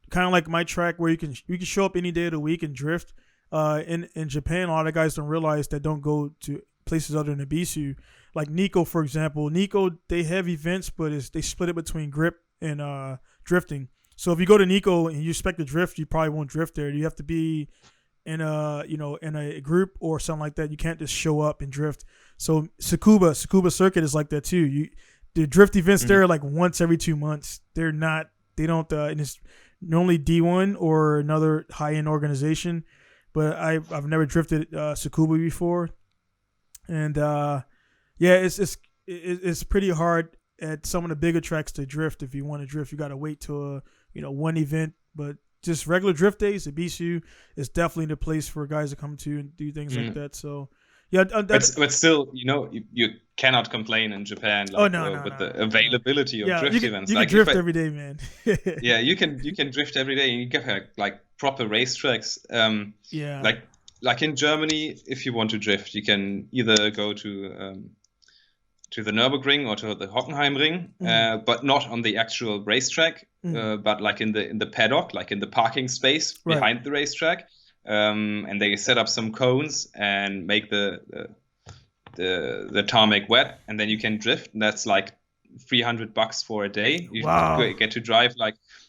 kind of like my track where you can show up any day of the week and drift. In Japan, a lot of guys don't realize that don't go to places other than Ebisu. Like Nico, for example. Nico, they have events, but they split it between grip and drifting. So if you go to Nico and you expect to drift, you probably won't drift there. You have to be in a group or something like that. You can't just show up and drift. So Tsukuba Circuit is like that too. The drift events there are like once every 2 months. They don't and it's normally D1 or another high-end organization, but I've never drifted Tsukuba before. And it's pretty hard at some of the bigger tracks to drift. If you want to drift, you got to wait till one event, but just regular drift days, Ebisu is definitely the place for guys to come to and do things like that. So, yeah. But still, you cannot complain in Japan with the availability of drift events. You can drift every day, man. Yeah, you can drift every day, and you get like proper racetracks. Like in Germany, if you want to drift, you can either go to the Nürburgring or to the Hockenheimring, but not on the actual racetrack, but like in the paddock, like in the parking space behind the racetrack, and they set up some cones and make the tarmac wet, and then you can drift, and that's like $300 for a day. You get to drive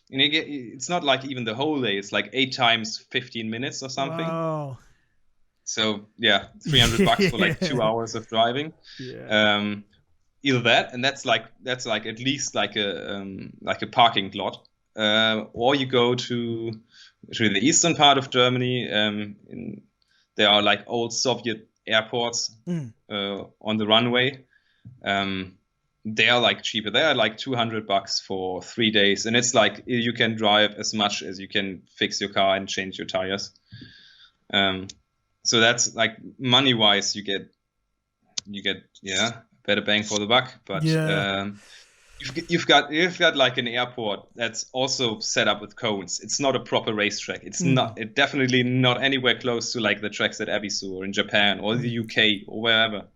it's not like even the whole day. It's like 8 times 15 minutes or something. Wow. So yeah, $300 for like 2 hours of driving. Yeah. Either that, and that's like at least like a parking lot, or you go to the eastern part of Germany. There are like old Soviet airports on the runway. They are like cheaper. They are like $200 for 3 days, and it's like you can drive as much as you can fix your car and change your tires. So that's like money wise, you get better bang for the buck. But you've got like an airport that's also set up with cones. It's not a proper racetrack. It's definitely not anywhere close to like the tracks at Ebisu or in Japan or the UK or wherever.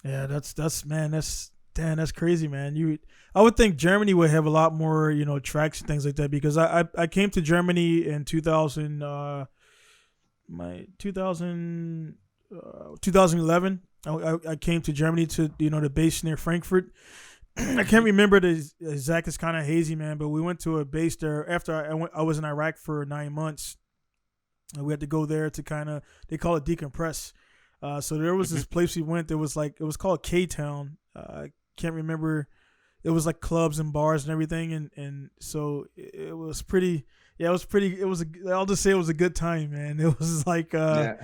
Yeah, that's crazy, man. I would think Germany would have a lot more, tracks and things like that, because I came to Germany in 2011. I came to Germany to the base near Frankfurt. I can't remember the exact. It's kind of hazy, man. But we went to a base there after I was in Iraq for 9 months. And we had to go there to they call it decompress. So there was this place we went. It was called K-Town. I can't remember. It was like clubs and bars and everything, and so it was pretty. Yeah, I'll just say it was a good time, man. It was like, it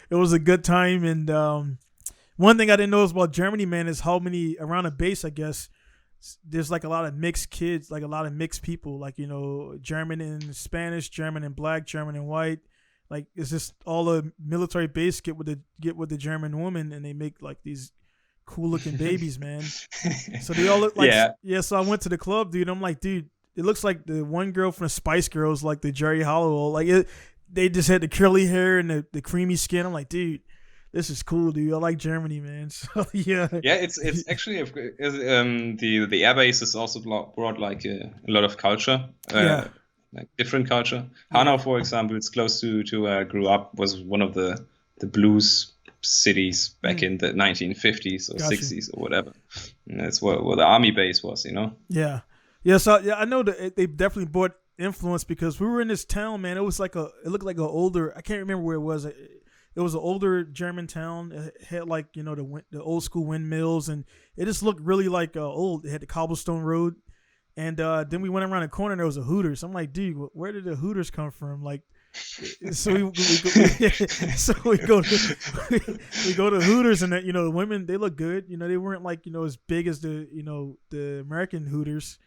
was a good time. And one thing I didn't know about Germany, man, is how many around a base, I guess, there's like a lot of mixed kids, like a lot of mixed people, like, German and Spanish, German and black, German and white. Like, it's just all the military base get with the German woman, and they make like these cool looking babies, man. So they all look like, so I went to the club, dude. I'm like, dude, it looks like the one girl from the Spice Girls, like the Jerry Halliwell. Like they just had the curly hair and the creamy skin. I'm like, dude, this is cool, dude. I like Germany, man. So yeah. Yeah, it's actually the air base has also brought like a lot of culture. Like different culture. Hanau, for example, it's close to where I grew up, was one of the blues cities back in the 1950s or 60s or whatever. And that's where the army base was, you know? Yeah. Yeah, so yeah, I know that they definitely brought influence because we were in this town, man. It was like it looked like an older, I can't remember where it was. It was an older German town. It had like, you know, the old school windmills, and it just looked really like old. It had the cobblestone road. And then we went around the corner and there was a Hooters. I'm like, dude, where did the Hooters come from? Like, so we go to Hooters, and that, you know, the women, they look good. You know, they weren't like, you know, as big as the American Hooters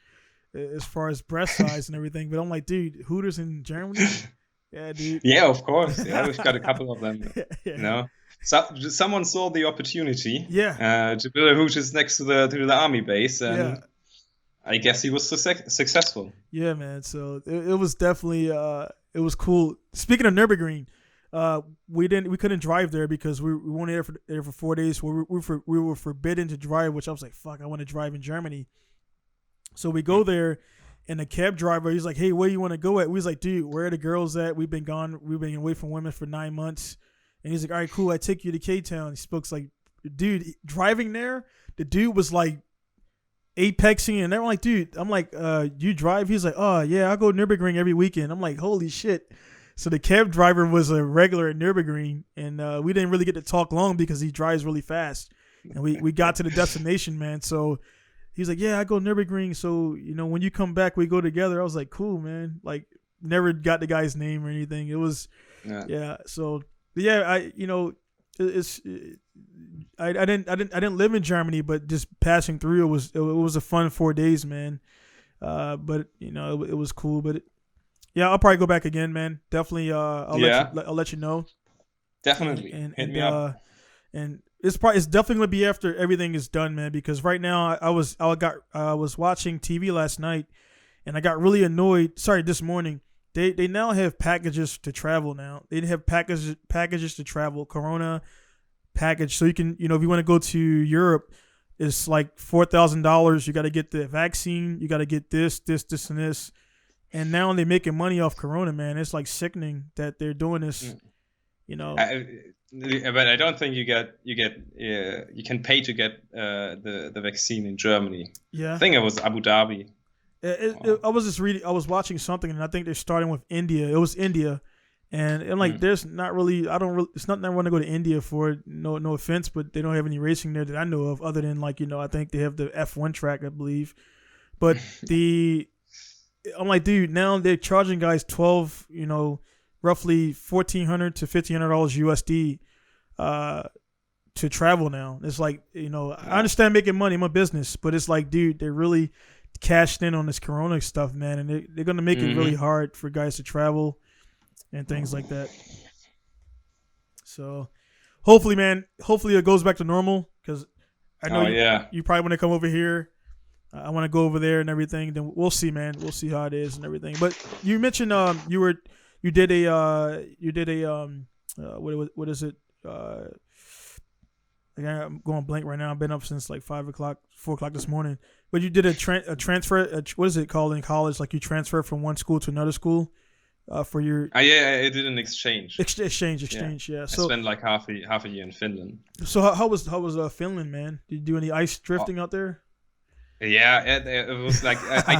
as far as breast size and everything. But I'm like, dude, Hooters in Germany? Yeah, dude. Yeah, of course. Yeah, we've got a couple of them. You know, so someone saw the opportunity. To build a Hooters next to the army base, and I guess he was successful. Yeah, man. So it was definitely it was cool. Speaking of Nürburgring, we couldn't drive there because we weren't there for 4 days. We were forbidden to drive, which I was like, fuck, I want to drive in Germany. So we go there, and the cab driver, he's like, hey, where you want to go at? We was like, dude, where are the girls at? We've been away from women for 9 months. And he's like, all right, cool, I take you to K-Town. He spoke like, dude, driving there, the dude was like apexing, and they're like, dude, I'm like, you drive? He's like, oh yeah, I go to Nürburgring every weekend. I'm like, holy shit. So the cab driver was a regular at Nürburgring, and we didn't really get to talk long because he drives really fast. And we got to the destination, man. So he's like, yeah, I go to Nürburgring, so, you know, when you come back, we go together. I was like, cool, man. Like, never got the guy's name or anything. It was, so, yeah, I didn't live in Germany, but just passing through, it was a fun 4 days, man. But, you know, it was cool. But, I'll probably go back again, man. Definitely, I'll let you know. Definitely. Hit me up. And it's definitely gonna be after everything is done, man. Because right now I was watching TV last night, and I got really annoyed. Sorry, this morning they now have packages to travel. Now they have packages to travel. Corona package, so you can, you know, if you want to go to Europe, it's like $4,000. You got to get the vaccine. You got to get this, and this. And now they're making money off Corona, man. It's like sickening that they're doing this. You know. But I don't think you can pay to get the vaccine in Germany. Yeah, I think it was Abu Dhabi. I was watching something, and I think they're starting with India. It was India, and like there's not really, it's not that I want to go to India for. No offense, but they don't have any racing there that I know of, other than, like, you know, I think they have the F1 track, I believe. But I'm like, dude, now they're charging guys roughly $1,400 to $1,500 USD to travel now. It's like, you know, I understand making money, I'm a business, but it's like, dude, they're really cashed in on this Corona stuff, man, and they're going to make it really hard for guys to travel and things like that. So hopefully it goes back to normal, because I know you probably want to come over here. I want to go over there and everything. Then we'll see, man. We'll see how it is and everything. But you mentioned you did a what is it? I'm going blank right now. I've been up since like 4 o'clock this morning. But you did a transfer. What is it called in college? Like, you transfer from one school to another school for your. I did an exchange. Exchange. Yeah. So I spent like half a year in Finland. So how was Finland, man? Did you do any ice drifting out there? Yeah, it was like I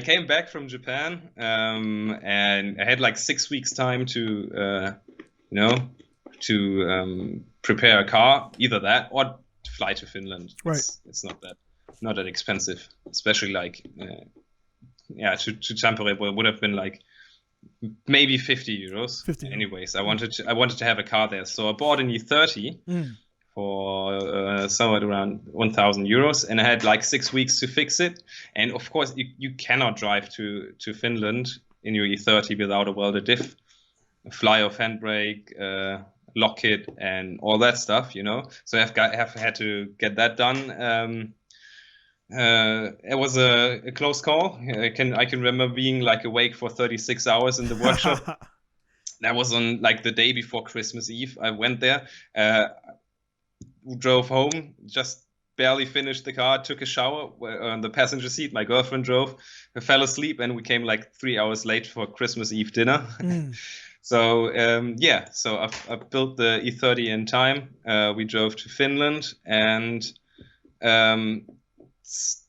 came back from Japan, and I had like 6 weeks time to prepare a car, either that or fly to Finland. Right. It's not that expensive, especially like to Tampere would have been like maybe 50 euros. 50. Anyways, I wanted to have a car there, so I bought an E30. For somewhere around 1,000 euros, and I had like 6 weeks to fix it. And of course, you cannot drive to Finland in your E30 without a welded diff, a fly-off handbrake, lock kit, and all that stuff, you know. So I've had to get that done. It was a close call. I can remember being like awake for 36 hours in the workshop. that was on like the day before Christmas Eve. I went there, drove home, just barely finished the car, took a shower on the passenger seat. My girlfriend drove, fell asleep, and we came like 3 hours late for Christmas Eve dinner. So so I built the E30 in time. We drove to Finland, and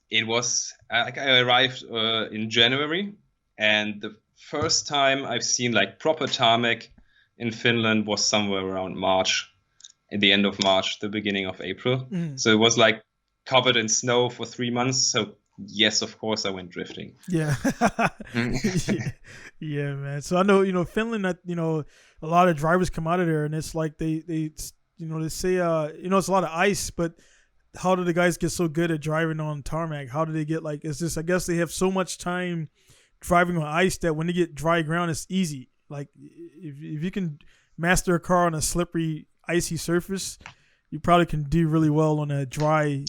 it was like I arrived in January, and the first time I've seen like proper tarmac in Finland was somewhere around March. At the end of March, the beginning of April. So it was like covered in snow for 3 months. So yes, of course, I went drifting. Yeah. Yeah, man. So I know, Finland, a lot of drivers come out of there, and it's like they say, it's a lot of ice, but how do the guys get so good at driving on tarmac? How do they get I guess they have so much time driving on ice that when they get dry ground, it's easy. Like if you can master a car on a slippery, icy surface, you probably can do really well on a dry,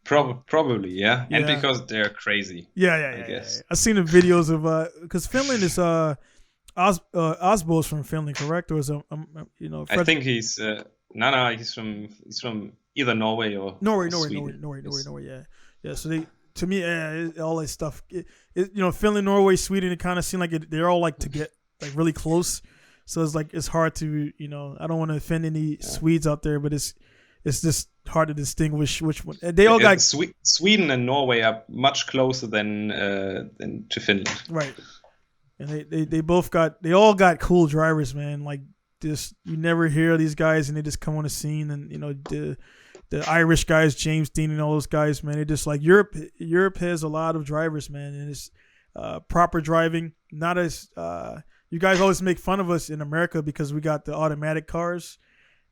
Probably, yeah. And because they're crazy. I guess. I've seen the videos of because Finland is Osbo's from Finland, correct? Or is I think he's he's from either Norway or Norway. Yeah. So to me, all that stuff, Finland, Norway, Sweden, it kind of seem like they're all like to get like really close. So it's hard to, I don't want to offend any Swedes out there, but it's just hard to distinguish which one. They all got Sweden and Norway are much closer than to Finland. Right. And they all got cool drivers, man. Like this, you never hear these guys, and they just come on the scene, and the Irish guys, James Dean and all those guys, man. They just like Europe has a lot of drivers, man, and it's proper driving, not as you guys always make fun of us in America because we got the automatic cars,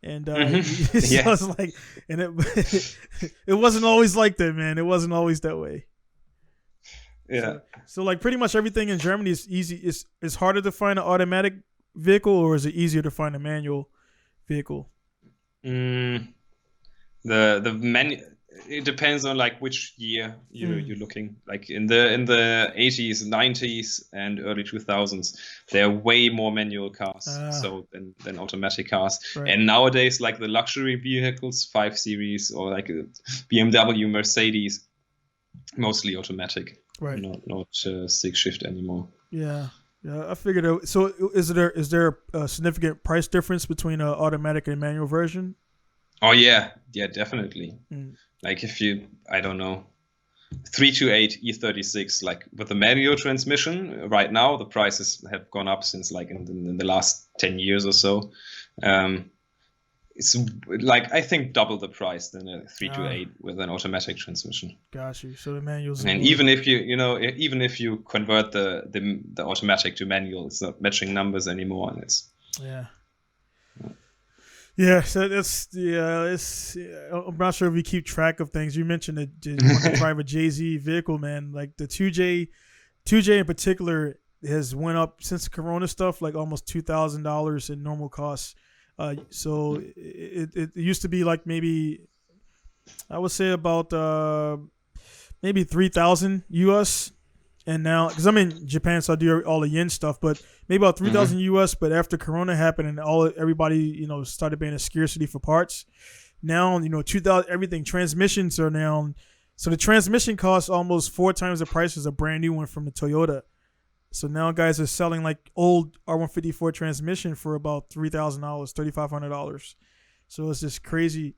and so it's like, and it wasn't always like that, man. It wasn't always that way. Yeah. So like pretty much everything in Germany is easy. It's harder to find an automatic vehicle, or is it easier to find a manual vehicle? The menu. It depends on like which year you're looking. Like in the 80s, 90s, and early 2000s, there are way more manual cars than automatic cars. Right. And nowadays, like the luxury vehicles, 5 Series or like a BMW, Mercedes, mostly automatic. Right. Not stick shift anymore. Yeah. I figured out. So is there a significant price difference between an automatic and manual version? Oh yeah, definitely. Like if I don't know, 328 E36, like with the manual transmission, right now the prices have gone up since like in the last 10 years or so. It's like I think double the price than a 328 with an automatic transmission. Got you. So the manuals. And even if you convert the automatic to manual, it's not matching numbers anymore, and it's Yeah, so I'm not sure if we keep track of things. You mentioned that you want to drive a JZ vehicle, man. Like the 2J in particular has went up since the Corona stuff, like almost $2,000 in normal costs. So it used to be like maybe I would say about maybe 3,000 US. And now, because I'm in Japan, so I do all the yen stuff, but maybe about 3,000 US. But after Corona happened and everybody, started being a scarcity for parts, now, 2,000, everything, transmissions are now, so the transmission costs almost 4 times the price as a brand new one from the Toyota. So now guys are selling like old R154 transmission for about $3,000, $3,500. So it's just crazy.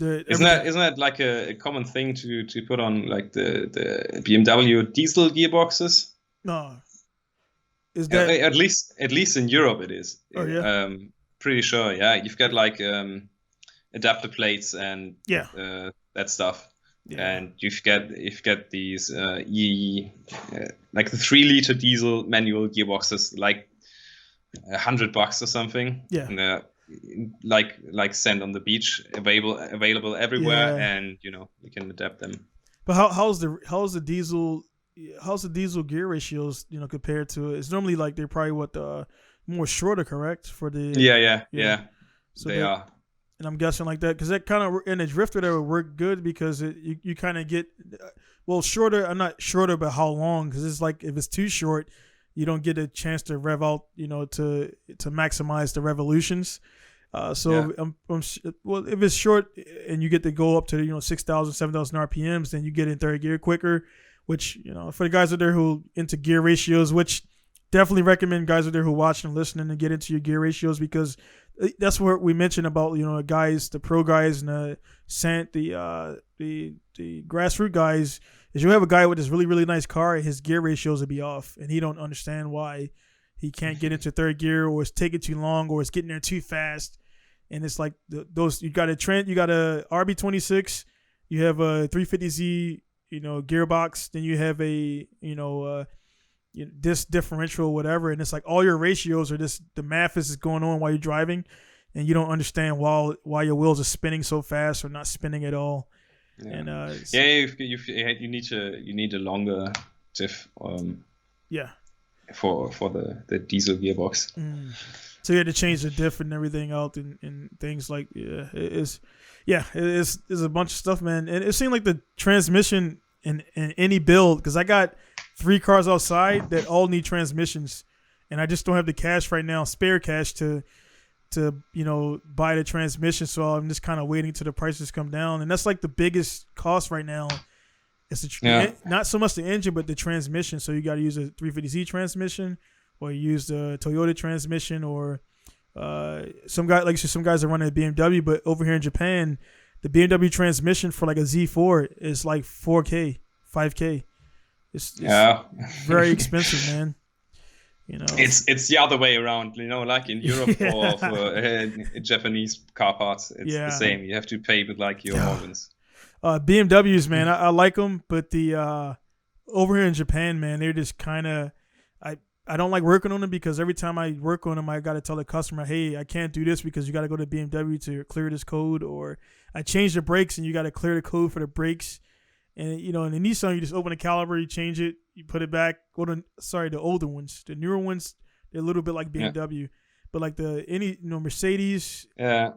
Isn't that like a common thing to put on like the BMW diesel gearboxes? No, is that at least in Europe it is. Oh yeah, pretty sure. Yeah, you've got like adapter plates and that stuff, and you've got these like the 3-liter diesel manual gearboxes, like $100 or something. Yeah. And like sand on the beach, available everywhere, and you can adapt them. But how's the diesel gear ratios compared to it's normally like they're probably more shorter, correct, for the yeah. So they are, and I'm guessing like that because that kind of in a drifter that would work good because you kind of get shorter. I'm not shorter, but how long? Because it's like if it's too short, you don't get a chance to rev out, to maximize the revolutions. Well, if it's short and you get to go up to 6,000, 7,000 RPMs, then you get in third gear quicker. Which for the guys out there who into gear ratios, which definitely recommend guys out there who watch and listening to get into your gear ratios, because that's what we mentioned about guys, the pro guys and the grassroots guys. Is you have a guy with this really, really nice car, his gear ratios will be off, and he don't understand why he can't get into third gear, or it's taking too long, or it's getting there too fast. And it's like those, you got a RB26, you have a 350Z, gearbox, then you have a, this differential, whatever. And it's like all your ratios are the math is going on while you're driving, and you don't understand why your wheels are spinning so fast or not spinning at all. Yeah. And you need a longer diff. For the diesel gearbox. So you had to change the diff and everything out and things like it's a bunch of stuff, man. And it seemed like the transmission in any build, because I got 3 cars outside that all need transmissions, and I just don't have the cash right now, spare cash to buy the transmission. So I'm just kind of waiting till the prices come down, and that's like the biggest cost right now. It's not so much the engine, but the transmission. So you got to use a 350Z transmission, or you use the Toyota transmission, or some guys are running a BMW. But over here in Japan, the BMW transmission for like a Z4 is like 4K, 5K. It's very expensive, man. It's the other way around. Like in Europe for Japanese car parts, it's the same. You have to pay with like your organs. BMWs, man, I like them, but the over here in Japan, man, they're just kind of, I don't like working on them, because every time I work on them, I got to tell the customer, hey, I can't do this because you got to go to BMW to clear this code, or I changed the brakes and you got to clear the code for the brakes. And in the Nissan, you just open the caliper, you change it, you put it back. The older ones, the newer ones, they're a little bit like BMW. Yeah. But like Mercedes, I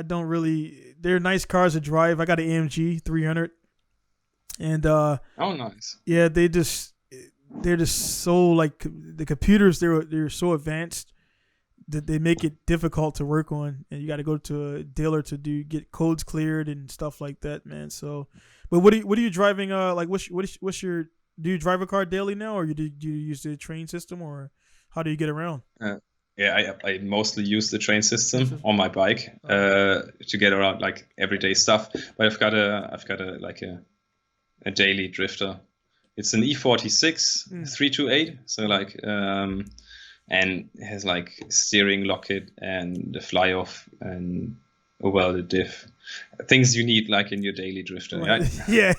don't really. They're nice cars to drive. I got an AMG 300, and nice. Yeah, they're just so like the computers. They're so advanced that they make it difficult to work on, and you got to go to a dealer to get codes cleared and stuff like that, man. So, but what are you driving? What's your? Do you drive a car daily now, or do you use the train system, or how do you get around? I mostly use the train system on my bike to get around like everyday stuff. But I've got a daily drifter. It's an E46 328, so like and it has like steering locket and the fly off and a welded diff. Things you need like in your daily drifter. Right? Yeah.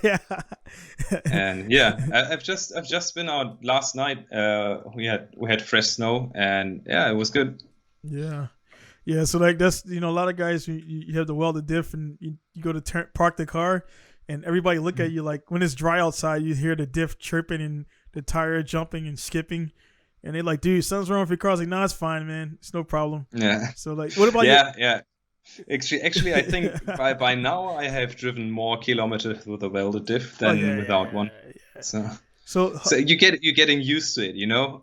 And I've just been out last night. We had fresh snow, and it was good. Yeah. So like that's a lot of guys, you have the welded diff, and you go to park the car, and everybody look at you like, when it's dry outside, you hear the diff chirping and the tire jumping and skipping, and they're like, dude, something's wrong with your car. I was like, no, it's fine, man, it's no problem. Yeah. So like, what about you? Actually, I think by now I have driven more kilometers with a welded diff than without one. Yeah. So you're getting used to it,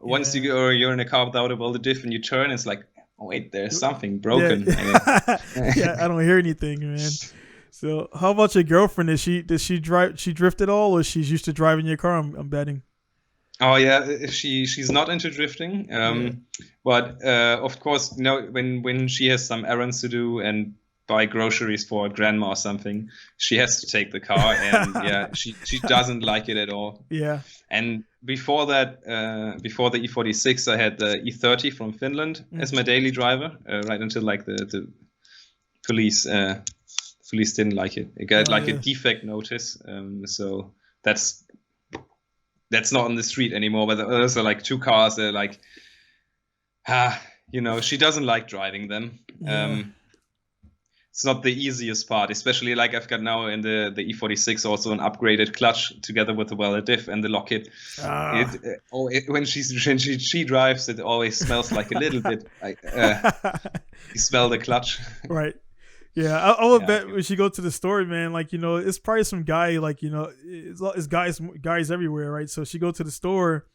Once you're in a car without a welded diff and you turn, it's like, oh wait, there's something broken. I don't hear anything, man. So how about your girlfriend? Does she drive? She drift at all, or she's used to driving your car? I'm betting. Oh yeah, she's not into drifting, but of course, when she has some errands to do and buy groceries for grandma or something, she has to take the car, and she doesn't like it at all. Yeah. And before that, before the E46, I had the E30 from Finland as my daily driver, right until like the police didn't like it. It got a defect notice, so that's not on the street anymore, but there's like 2 cars that are like, she doesn't like driving them. Yeah. It's not the easiest part, especially like I've got now in the E46 also an upgraded clutch together with the welded diff and the locket. When she drives, it always smells like a little bit like you smell the clutch. Right. Yeah, I would bet when she go to the store, man, like, it's probably some guy, like, it's guys everywhere, right? So she go to the store,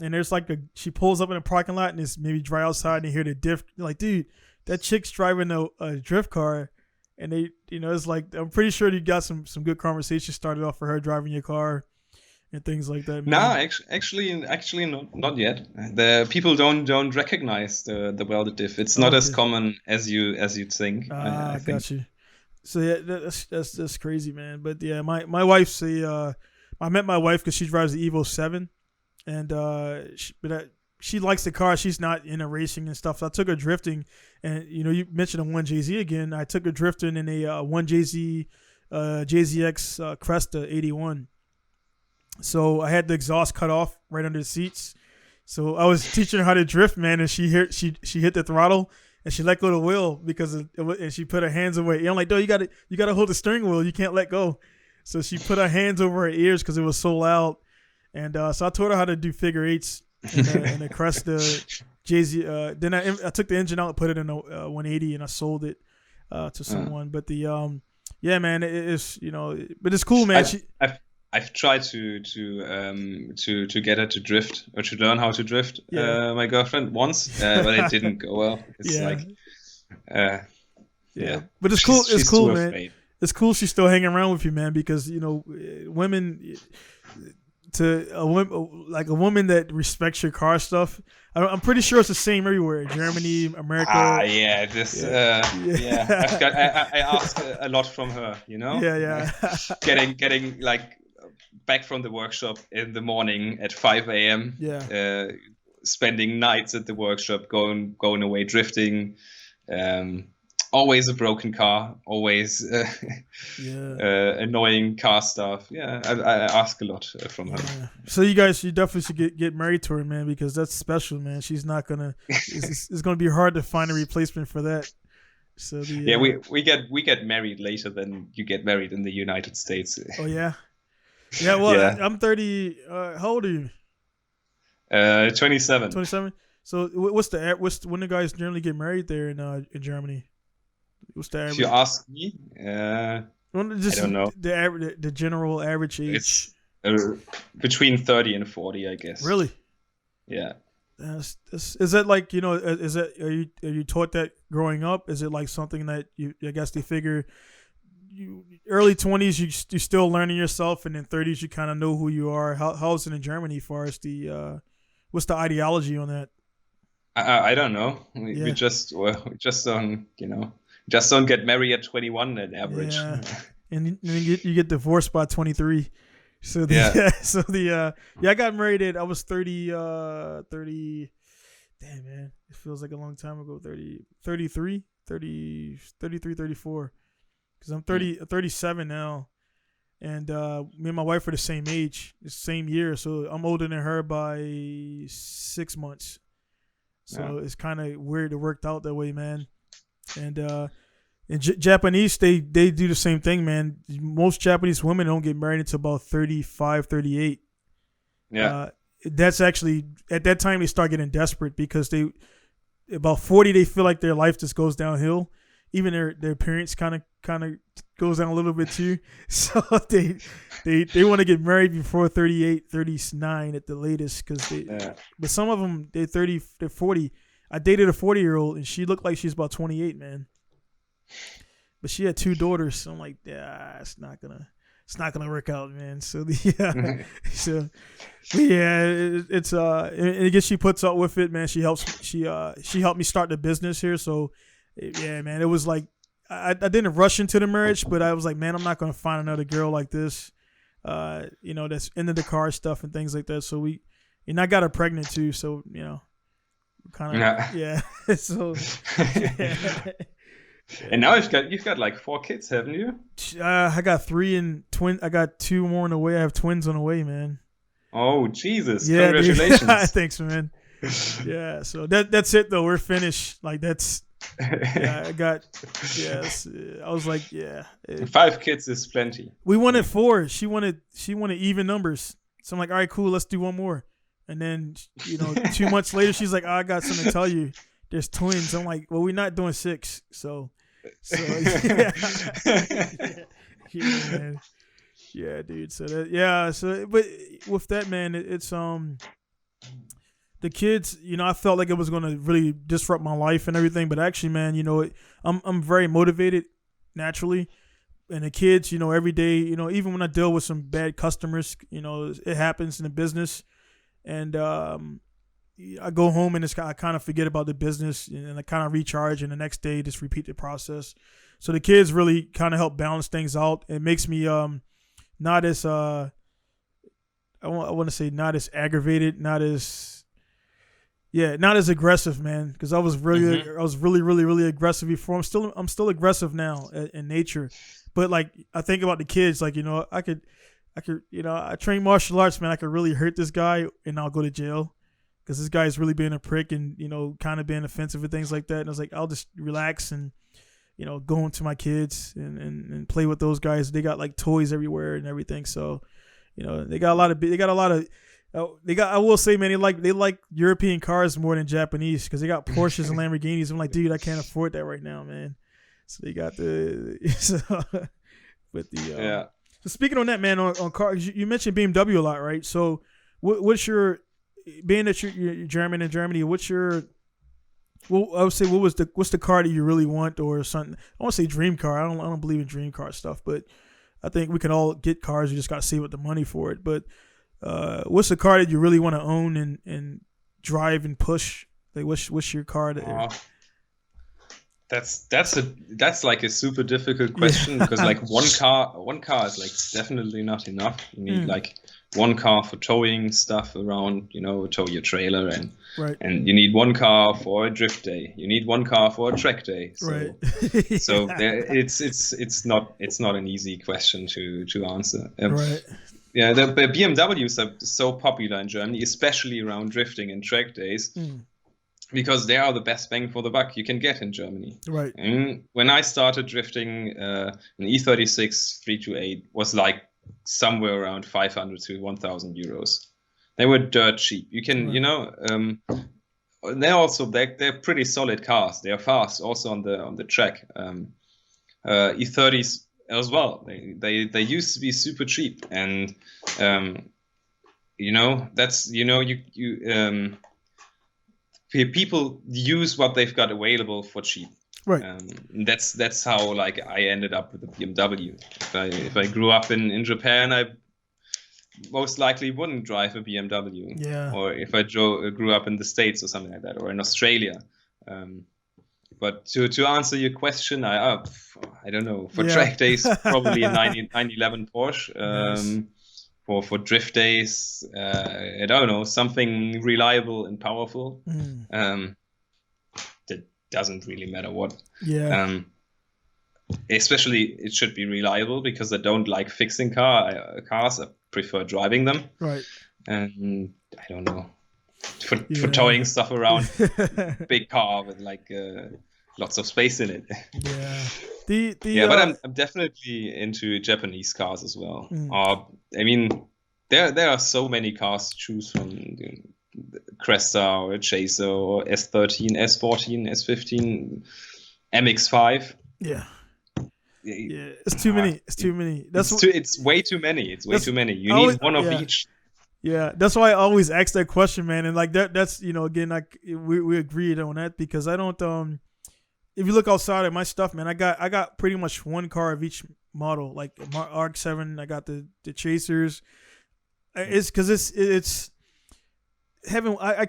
and there's like she pulls up in a parking lot and it's maybe dry outside and you hear the diff. You're like, dude, that chick's driving a drift car, and they, it's like I'm pretty sure you got some good conversation started off for her driving your car and things like that. No, actually, not yet. The people don't recognize the welded diff. It's not as common as you'd think. I think. Got you. So yeah, that's crazy, man. But yeah, my wife's I met my wife because she drives the Evo 7, and she likes the car. She's not into racing and stuff. So I took her drifting, and you mentioned a 1JZ again. I took her drifting in a 1JZ JZX Cresta 81. So I had the exhaust cut off right under the seats. So I was teaching her how to drift, man, and she hit the throttle and she let go of the wheel and she put her hands away. And I'm like, no, you gotta hold the steering wheel. You can't let go. So she put her hands over her ears because it was so loud. And so I taught her how to do figure eights in the Cresta JZ. Then I took the engine out and put it in a 180 and I sold it to someone. But yeah, man, it's but it's cool, man. I've tried to get her to drift or to learn how to drift. My girlfriend once, but it didn't go well. It's but it's cool. It's cool, man. Afraid. It's cool she's still hanging around with you, man, because women, a woman that respects your car stuff. I'm pretty sure it's the same everywhere. Germany, America. I ask a lot from her. Getting like back from the workshop in the morning at 5 a.m. Spending nights at the workshop, going away drifting. Always a broken car, always annoying car stuff. Yeah, I ask a lot from her. Yeah. So you definitely should get married to her, man, because that's special, man. She's not gonna. It's gonna be hard to find a replacement for that. So we get married later than you get married in the United States. Oh yeah. Yeah, well, I'm 30. How old are you? 27. 27. So what's when the guys generally get married there in Germany? What's the average? If you ask me, I don't know. The general average age. It's between 30 and 40, I guess. Really? Yeah. Is that like are you taught that growing up? Is it like something that I guess they figure? Early 20s you're still learning yourself, and in 30s you kind of know who you are. How's it in Germany as far as what's the ideology on that? I don't know. We just don't get married at 21 at average. Yeah. And you get divorced by 23. So I got married I was 30 damn, man, it feels like a long time ago. 33 34. Because I'm 37 now, and me and my wife are the same age, the same year, so I'm older than her by 6 months. So it's kind of weird it worked out that way, man. And in Japanese, they do the same thing, man. Most Japanese women don't get married until about 35, 38. Yeah. That's actually, at that time, they start getting desperate because about 40, they feel like their life just goes downhill. Even their appearance kind of goes down a little bit too. So they want to get married before 38, 39 at the latest. But some of them, they're 30, they're 40. I dated a 40-year-old and she looked like she's about 28, man. But she had 2 daughters. So I'm like, it's not gonna work out, man. So it's and I guess she puts up with it, man. She helped me start the business here. So yeah, man, it was like I didn't rush into the marriage, but I was like, man, I'm not gonna find another girl like this, that's into the car stuff and things like that. So and I got her pregnant too. So kind of yeah. So yeah. And now you've got like 4 kids, haven't you? I got 3 and twin. I got 2 more on the way. I have twins on the way, man. Oh Jesus! Yeah, congratulations. Thanks, man. Yeah, so that's it though. We're finished. Like that's. Yeah, I was like, 5 kids is plenty. We wanted 4. She wanted even numbers. So I'm like, all right, cool. Let's do 1 more. And then 2 months later, she's like, I got something to tell you. There's twins. I'm like, well, we're not doing 6. So yeah. Yeah, man. Yeah, dude. So but with that, man, it's the kids, I felt like it was going to really disrupt my life and everything. But actually, man, I'm very motivated naturally. And the kids, every day, even when I deal with some bad customers, it happens in the business. And I go home and I kind of forget about the business and I kind of recharge. And the next day, just repeat the process. So the kids really kind of help balance things out. It makes me not as I want to say not as aggravated, not as aggressive, man. Because I was really aggressive before. I'm still aggressive now in nature. But like I think about the kids, like I could, I train martial arts, man. I could really hurt this guy and I'll go to jail because this guy's really being a prick and kind of being offensive and things like that. And I was like, I'll just relax and go into my kids and play with those guys. They got like toys everywhere and everything. So they got a lot of. I will say, man, they like European cars more than Japanese because they got Porsches and Lamborghinis. I'm like, dude, I can't afford that right now, man. So they got So speaking on that, man, on cars, you mentioned BMW a lot, right? So what's your, being that you're German in Germany, what's your, well, I would say what's the car that you really want or something? I want to say dream car. I don't believe in dream car stuff, but I think we can all get cars. You just got to save up the money for it. But what's the car that you really want to own and drive and push? Like what's your car that? That's like a super difficult question because like one car is like definitely not enough. You need like one car for towing stuff around, tow your trailer and you need one car for a drift day. You need one car for a track day. So, right. So it's not an easy question to answer. Right. Yeah, the BMWs are so popular in Germany, especially around drifting and track days. Because they are the best bang for the buck you can get in Germany. Right. And when I started drifting, an E36 328 was like somewhere around 500 to 1,000 euros. They were dirt cheap. You can, they're pretty solid cars. They are fast, also on the track. E30s as well. They used to be super cheap, and people use what they've got available for cheap. Right. That's how like I ended up with the BMW. If I grew up in Japan, I most likely wouldn't drive a BMW. Yeah. Or if I grew up in the States or something like that, or in Australia. But to answer your question, I don't know. For track days, probably a 911 Porsche. Nice. For drift days, I don't know, something reliable and powerful. That doesn't really matter what. Yeah. Especially it should be reliable because I don't like fixing cars. I prefer driving them. Right. And I don't know, for towing stuff around, big car with like lots of space in it. Yeah. But I'm definitely into Japanese cars as well. I mean, there are so many cars to choose from. Cresta or a Chaser or S13, S14, S15, MX-5. Yeah, it's too many. It's too many. It's way too many. It's way too many. You need one of each. Yeah, that's why I always ask that question, man. And like that's again, like we agreed on that because I don't if you look outside of my stuff, man, I got pretty much one car of each model. Like RX-7, I got the Chasers. It's because it's having I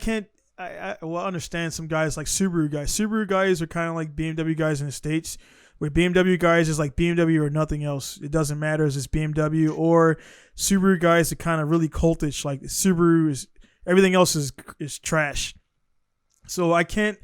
understand some guys like Subaru guys. Subaru guys are kind of like BMW guys in the States, where BMW guys is like BMW or nothing else. It doesn't matter if it's BMW, or Subaru guys are kind of really cultish. Like Subaru is, everything else is trash. So I can't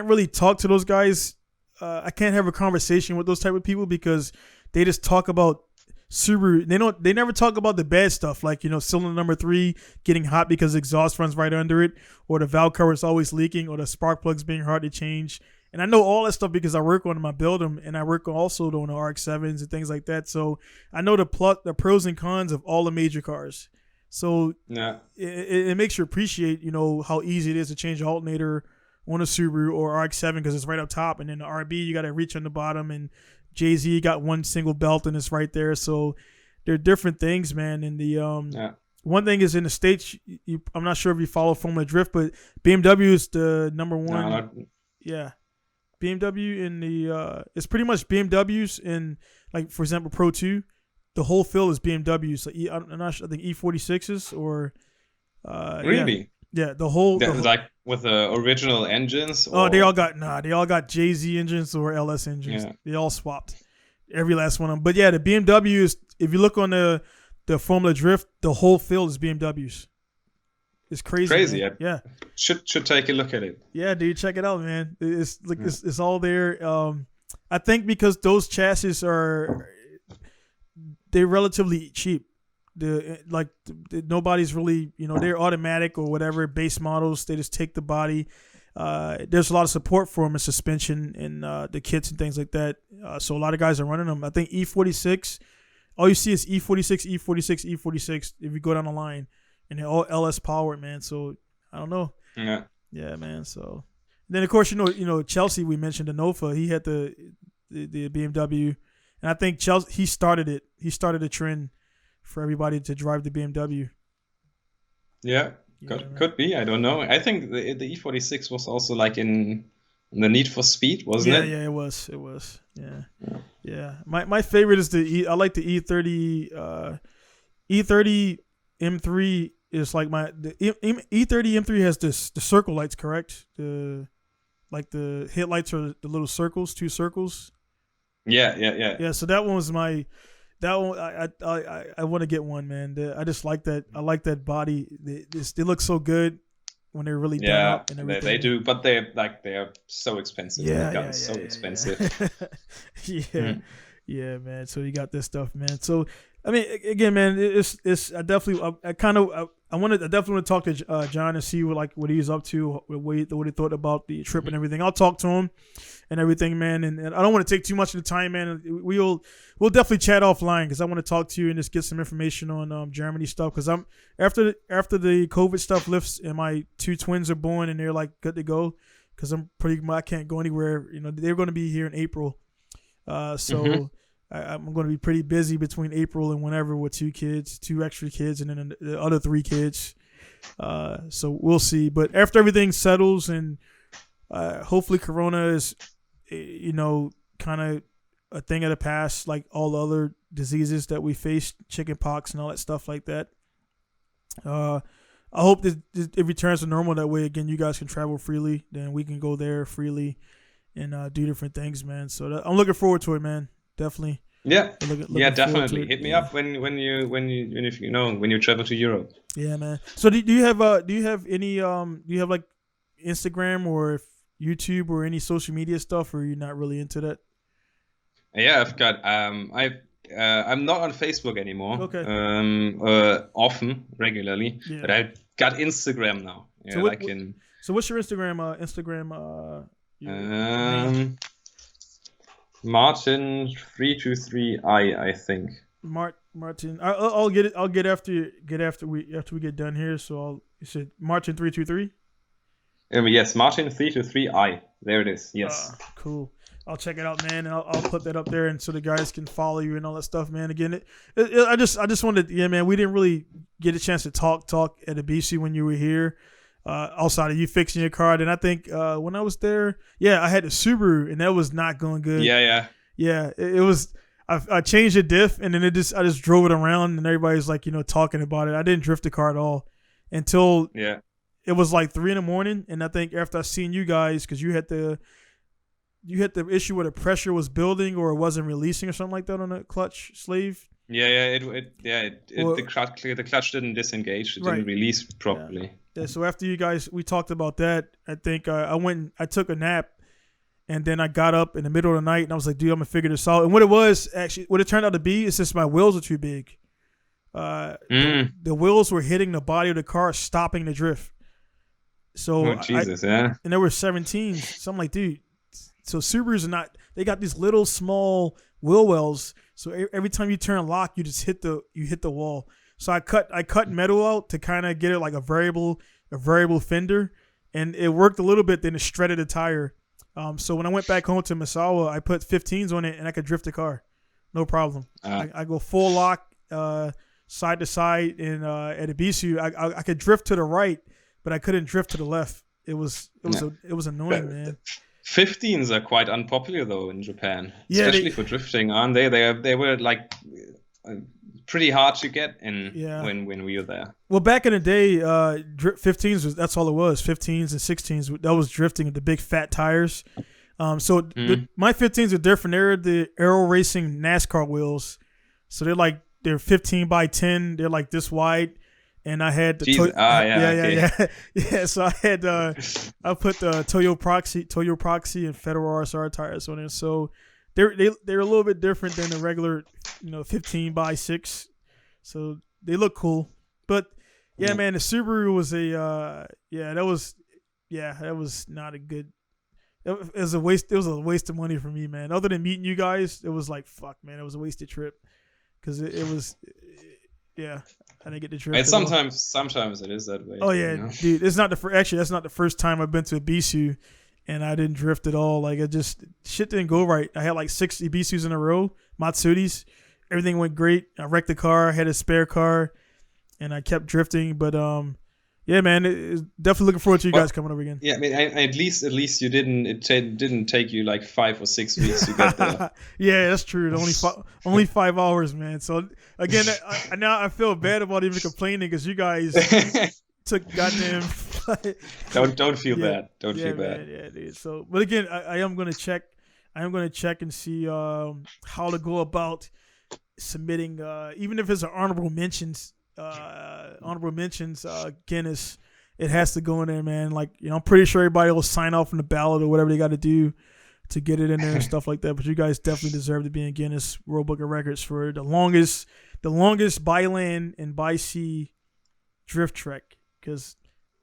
really talk to those guys. I can't have a conversation with those type of people because they just talk about Subaru. They never talk about the bad stuff, like cylinder number 3 getting hot because the exhaust runs right under it, or the valve cover is always leaking, or the spark plugs being hard to change. And I know all that stuff because I work on them, I build them, and I work also on the RX-7s and things like that. So I know the pros and cons of all the major cars. So it makes you appreciate, how easy it is to change an alternator on a Subaru or RX-7 because it's right up top, and then the RB you got to reach on the bottom, and JZ got one single belt and it's right there. So they're different things, man. And the one thing is in the States. I'm not sure if you follow Formula Drift, but BMW is the number one. No, Yeah, BMW in the it's pretty much BMWs in, like, for example, Pro 2. The whole field is BMWs. So I'm not sure, I think E46s or really? Yeah, the whole like with the original engines. Oh, they all got JZ engines or LS engines. Yeah. They all swapped, every last one of them. But yeah, the BMWs. If you look on the Formula Drift, the whole field is BMWs. It's crazy. Man. Yeah. Should take a look at it. Yeah, dude, check it out, man. It's like it's all there. I think because those chassis they're relatively cheap. Nobody's really, they're automatic or whatever, base models. They just take the body. There's a lot of support for them in suspension and the kits and things like that. So a lot of guys are running them. I think E46, all you see is E46, E46, E46 if you go down the line. And they're all LS powered, man. So I don't know. Yeah, man. So then, of course, Chelsea, we mentioned the Nova. He had the BMW. And I think Chelsea, he started it. He started a trend for everybody to drive the BMW. Yeah, could be. I don't know. I think the E46 was also like in the Need for Speed, wasn't it? Yeah, it was. Yeah. My favorite is I like the E30. E30 M3 is like the E30 M3 has the circle lights, correct? The headlights are the little circles, 2 circles. Yeah. So that one was I want to get one, man. I just like that. I like that body. They look so good when they're really done up and everything. They do, but they're so expensive. Yeah, so expensive. Yeah, man. So you got this stuff, man. So I mean, again, man, it's I definitely want to talk to John and see what he's up to, what he thought about the trip and everything. I'll talk to him and everything, man. And I don't want to take too much of the time, man. We'll definitely chat offline because I want to talk to you and just get some information on Germany stuff. Because I'm after the COVID stuff lifts and my 2 twins are born and they're like good to go. Because I can't go anywhere. They're going to be here in April, so. I'm going to be pretty busy between April and whenever with 2 extra kids, and then the other 3 kids. So we'll see. But after everything settles and hopefully Corona is, kind of a thing of the past, like all the other diseases that we faced, chicken pox and all that stuff like that. I hope that it returns to normal. That way, again, you guys can travel freely. Then we can go there freely and do different things, man. So I'm looking forward to it, man. Definitely. Yeah. Definitely. Hit me up when you travel to Europe. Yeah, man. So do you have any do you have like Instagram or YouTube or any social media stuff, or are you not really into that? Yeah, I've got I'm not on Facebook anymore. Okay. Often, regularly, but I've got Instagram now. Yeah, so what's your Instagram? Martin 323i, I think. Martin, I'll get it. I'll get after we get done here. So you said Martin 323. Yes, Martin 323i. There it is. Yes. Cool. I'll check it out, man, and I'll put that up there, and so the guys can follow you and all that stuff, man. Again, I just wanted, man. We didn't really get a chance to talk at Ebisu when you were here. Outside of you fixing your car, and I think when I was there, I had a Subaru, and that was not going good. Yeah. It was. I changed the diff, and then I just drove it around, and everybody's like, talking about it. I didn't drift the car at all until it was like 3 a.m, and I think after I seen you guys, because you had the issue where the pressure was building or it wasn't releasing or something like that on the clutch sleeve. The clutch didn't disengage. It didn't release properly. Yeah, so after you guys, we talked about that. I think I went and I took a nap, and then I got up in the middle of the night, and I was like, dude, I'm going to figure this out. And what it turned out to be is just my wheels are too big. The wheels were hitting the body of the car, stopping the drift. So, and there were 17. So I'm like, dude, so Subarus are not, they got these little small wheel wells. So every time you turn lock, you just hit the wall. So I cut metal out to kind of get it like a variable fender, and it worked a little bit. Then it shredded the tire. So when I went back home to Misawa, I put 15s on it, and I could drift the car, no problem. I go full lock, side to side, and at Ebisu, I could drift to the right, but I couldn't drift to the left. It was annoying, man. 15s are quite unpopular though in Japan, Yeah, especially for drifting, aren't they? They were like pretty hard to get in when we were there. Well, back in the day, 15s that's all it was. 15s and 16s, that was drifting with the big fat tires. So my 15s are different. They're the Aero Racing NASCAR wheels. So they're 15 by 10. They're like this wide. And I had the yeah. So I had I put the Toyo Proxy and Federal RSR tires on it. So they're a little bit different than the regular 15 by 6. So they look cool. But yeah, man, the Subaru was that was not a good. It was a waste. It was a waste of money for me, man. Other than meeting you guys, it was like fuck, man. It was a wasted trip because it was. Yeah, I didn't get to drift. And sometimes it is that way. Oh yeah, dude. It's not actually that's not the first time I've been to Ebisu, and I didn't drift at all. Like shit didn't go right. I had like 6 Ebisus in a row, Matsuris. Everything went great. I wrecked the car. I had a spare car, and I kept drifting. But yeah, man, it's definitely looking forward to you guys coming over again. Yeah, I mean, at least you didn't. It didn't take you like 5 or 6 weeks to get there. Yeah, that's true. Only 5 hours, man. So again, now I feel bad about even complaining because you guys took goddamn. Don't feel bad. Don't feel bad. Yeah, dude. So, but again, I am gonna check. I am gonna check and see how to go about submitting, even if it's an honorable mentions. Guinness, it has to go in there, man. Like, I'm pretty sure everybody will sign off on the ballot or whatever they got to do to get it in there and stuff like that. But you guys definitely deserve to be in Guinness World Book of Records for the longest by land and by sea drift trek, because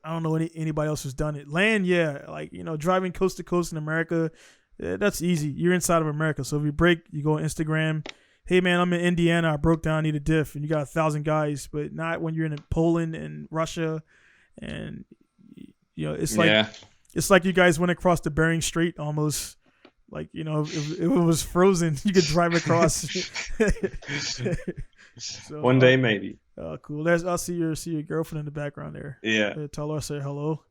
I don't know anybody else who's done it. Land, yeah, like driving coast to coast in America, that's easy. You're inside of America, so if you break, you go on Instagram. Hey man, I'm in Indiana. I broke down, I need a diff, and you got 1,000 guys. But not when you're in Poland and Russia, and it's like you guys went across the Bering Strait almost. Like if it was frozen, you could drive across. So, one day maybe. Cool. I'll see your girlfriend in the background there. Yeah. Tell her I say hello.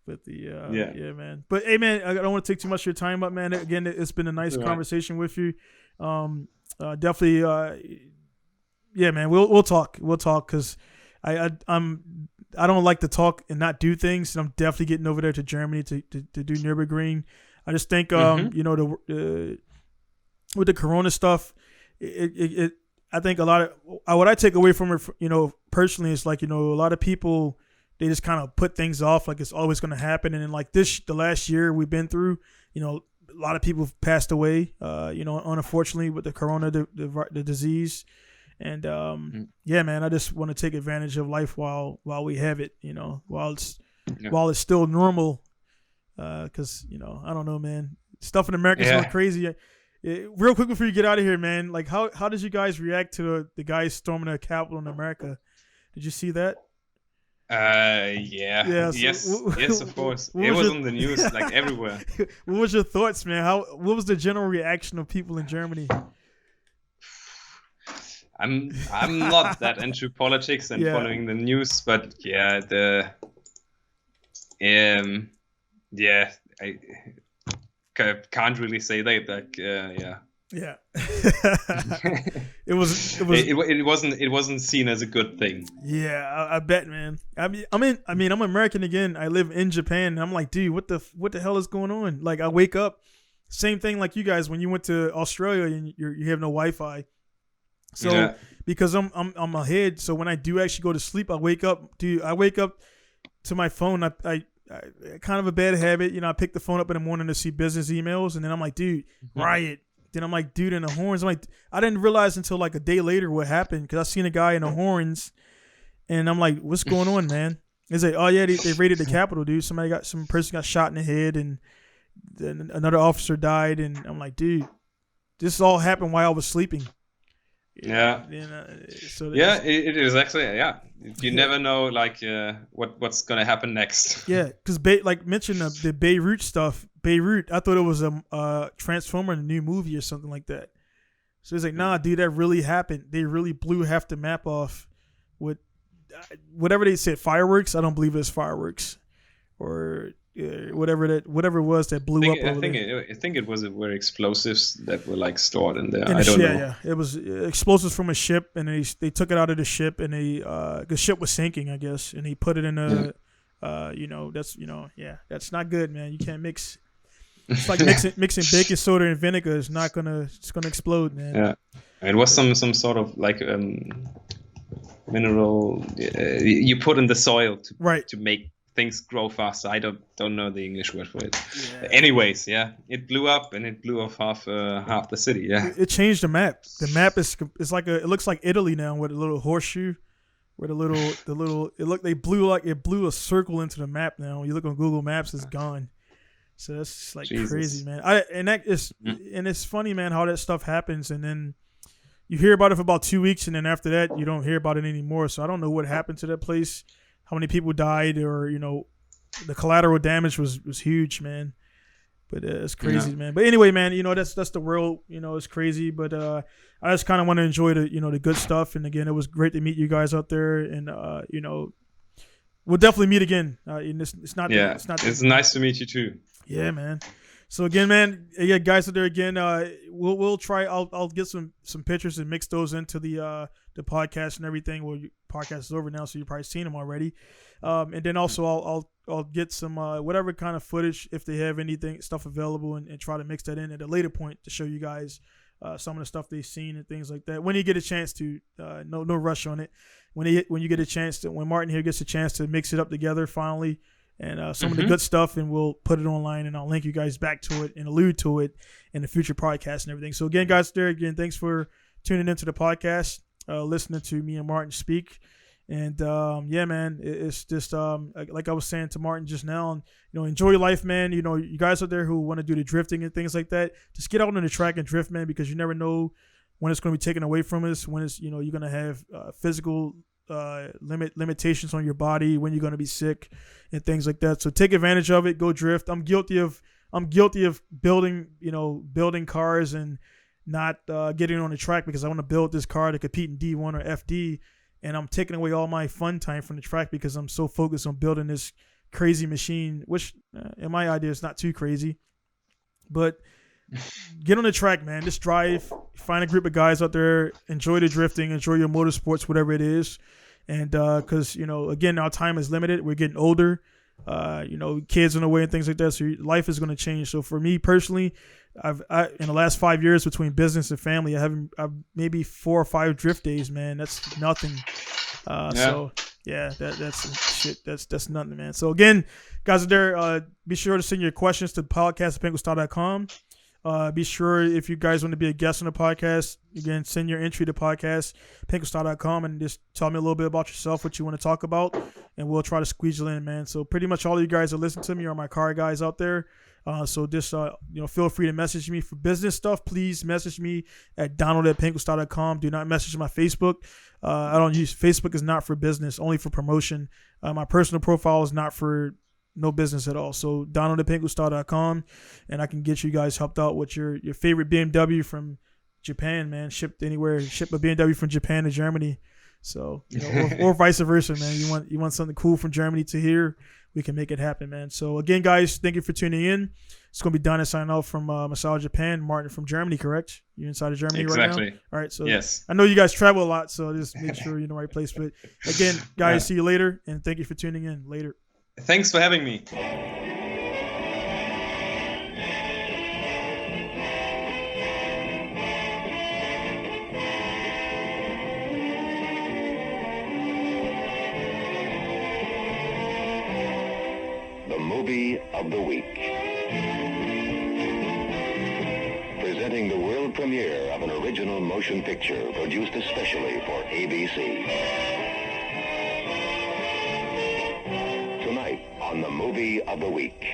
But yeah, man. But hey man, I don't want to take too much of your time up, man. Again, it's been a nice conversation with you. Definitely, yeah, man. We'll talk. We'll talk because I don't like to talk and not do things, and I'm definitely getting over there to Germany to do Nürburgring. I just think with the Corona stuff, I think a lot of what I take away from it, personally, is like a lot of people, they just kind of put things off like it's always going to happen, and then like the last year we've been through, a lot of people have passed away, unfortunately with the Corona, the disease. And yeah, man, I just want to take advantage of life while we have it, while it's still normal. Because I don't know, man. Stuff in America is going crazy. Real quick before you get out of here, man. Like, how did you guys react to the guys storming the Capitol in America? Did you see that? Yeah. So yes, of course. It was on the news like everywhere. What was your thoughts, man? What was the general reaction of people in Germany? I'm not that into politics and following the news, but I can't really say that. Like, yeah. It wasn't seen as a good thing. Yeah, I bet, man. I'm American again. I live in Japan, and I'm like, dude, what the hell is going on? Like, I wake up, same thing like you guys when you went to Australia and you have no Wi-Fi. So because I'm ahead, so when I do actually go to sleep, I wake up to my phone. I kind of a bad habit, I pick the phone up in the morning to see business emails, and then I'm like, dude, riot. Then I'm like, dude, in the horns. I'm like, I didn't realize until like a day later what happened, because I seen a guy in the horns, and I'm like, what's going on, man? He's like, oh yeah, they raided the Capitol, dude. Some person got shot in the head, and then another officer died, and I'm like, dude, this all happened while I was sleeping. Yeah. It is actually, you never know, like, what's gonna happen next. Yeah, because like mentioned the Beirut stuff. Beirut, I thought it was a Transformer, a new movie or something like that. So he's like, nah, dude, that really happened. They really blew half the map off with whatever they said, fireworks. I don't believe it's fireworks or whatever it was that blew up. I think it was were explosives that were like stored in there. I don't know. Yeah, it was explosives from a ship, and they took it out of the ship, and the ship was sinking, I guess, and he put it in a, that's not good, man. You can't mix. It's like mixing baking soda and vinegar. It's gonna explode, man. Yeah, it was some sort of like mineral you put in the soil to make things grow faster. I don't know the English word for it. Yeah. Anyways, it blew up and it blew off half the city. Yeah, it changed the map. The map is like it looks like Italy now with a little horseshoe, where it blew a circle into the map now. When you look on Google Maps, it's gone. So that's just like crazy, man. And it's funny, man, how that stuff happens, and then you hear about it for about 2 weeks, and then after that, you don't hear about it anymore. So I don't know what happened to that place, how many people died, or the collateral damage was huge, man. But it's crazy, man. But anyway, man, that's the world. It's crazy, but I just kind of want to enjoy the good stuff. And again, it was great to meet you guys out there, and we'll definitely meet again. It's nice to meet you too. Yeah, man. So again, man, guys out there again. We'll try. I'll get some pictures and mix those into the podcast and everything. Well, your podcast is over now, so you've probably seen them already. And then also I'll get some whatever kind of footage if they have stuff available, and try to mix that in at a later point to show you guys some of the stuff they've seen and things like that. When you get a chance to, no rush on it. When you get a chance to, when Martin here gets a chance to mix it up together finally. And some of the good stuff, and we'll put it online, and I'll link you guys back to it and allude to it in the future podcast and everything. So again, guys, thanks for tuning into the podcast, listening to me and Martin speak. And man, it's just like I was saying to Martin just now, enjoy your life, man. You guys out there who want to do the drifting and things like that, just get out on the track and drift, man, because you never know when it's going to be taken away from us, when it's you're going to have physical limitations on your body, when you're going to be sick and things like that. So take advantage of it. Go drift. I'm guilty of building cars and not getting on the track because I want to build this car to compete in D1 or FD, and I'm taking away all my fun time from the track because I'm so focused on building this crazy machine, which in my idea is not too crazy. But get on the track, man. Just drive. Find a group of guys out there. Enjoy the drifting. Enjoy your motorsports, whatever it is. And because again, our time is limited. We're getting older. Kids on the way and things like that. So life is going to change. So for me personally, I've in the last 5 years between business and family, I've maybe 4 or 5 drift days, man. That's nothing. So yeah, that's shit. That's nothing, man. So again, guys out there, be sure to send your questions to podcast@pinkustar.com. Be sure if you guys want to be a guest on the podcast, again, send your entry to podcast@pinkustar.com and just tell me a little bit about yourself, what you want to talk about, and we'll try to squeeze you in, man. So pretty much all of you guys that listen to me are my car guys out there. So just feel free to message me for business stuff. Please message me at donald@pinkustar.com. Do not message my Facebook. I don't use Facebook. Is not for business, only for promotion. My personal profile is not for no business at all. So donald@pinkustar.com, and I can get you guys helped out with your favorite BMW from Japan, man. Shipped anywhere. Ship a BMW from Japan to Germany. So or vice versa, man. You want something cool from Germany to here, we can make it happen, man. So again, guys, thank you for tuning in. It's gonna be Don and signing off from Massage Japan. Martin from Germany, correct? You're inside of Germany right now? All right. So yes. I know you guys travel a lot, so just make sure you're in the right place. But again, guys, see you later, and thank you for tuning in. Later. Thanks for having me. The movie of the week. Presenting the world premiere of an original motion picture produced especially for ABC. Tonight on the movie of the week.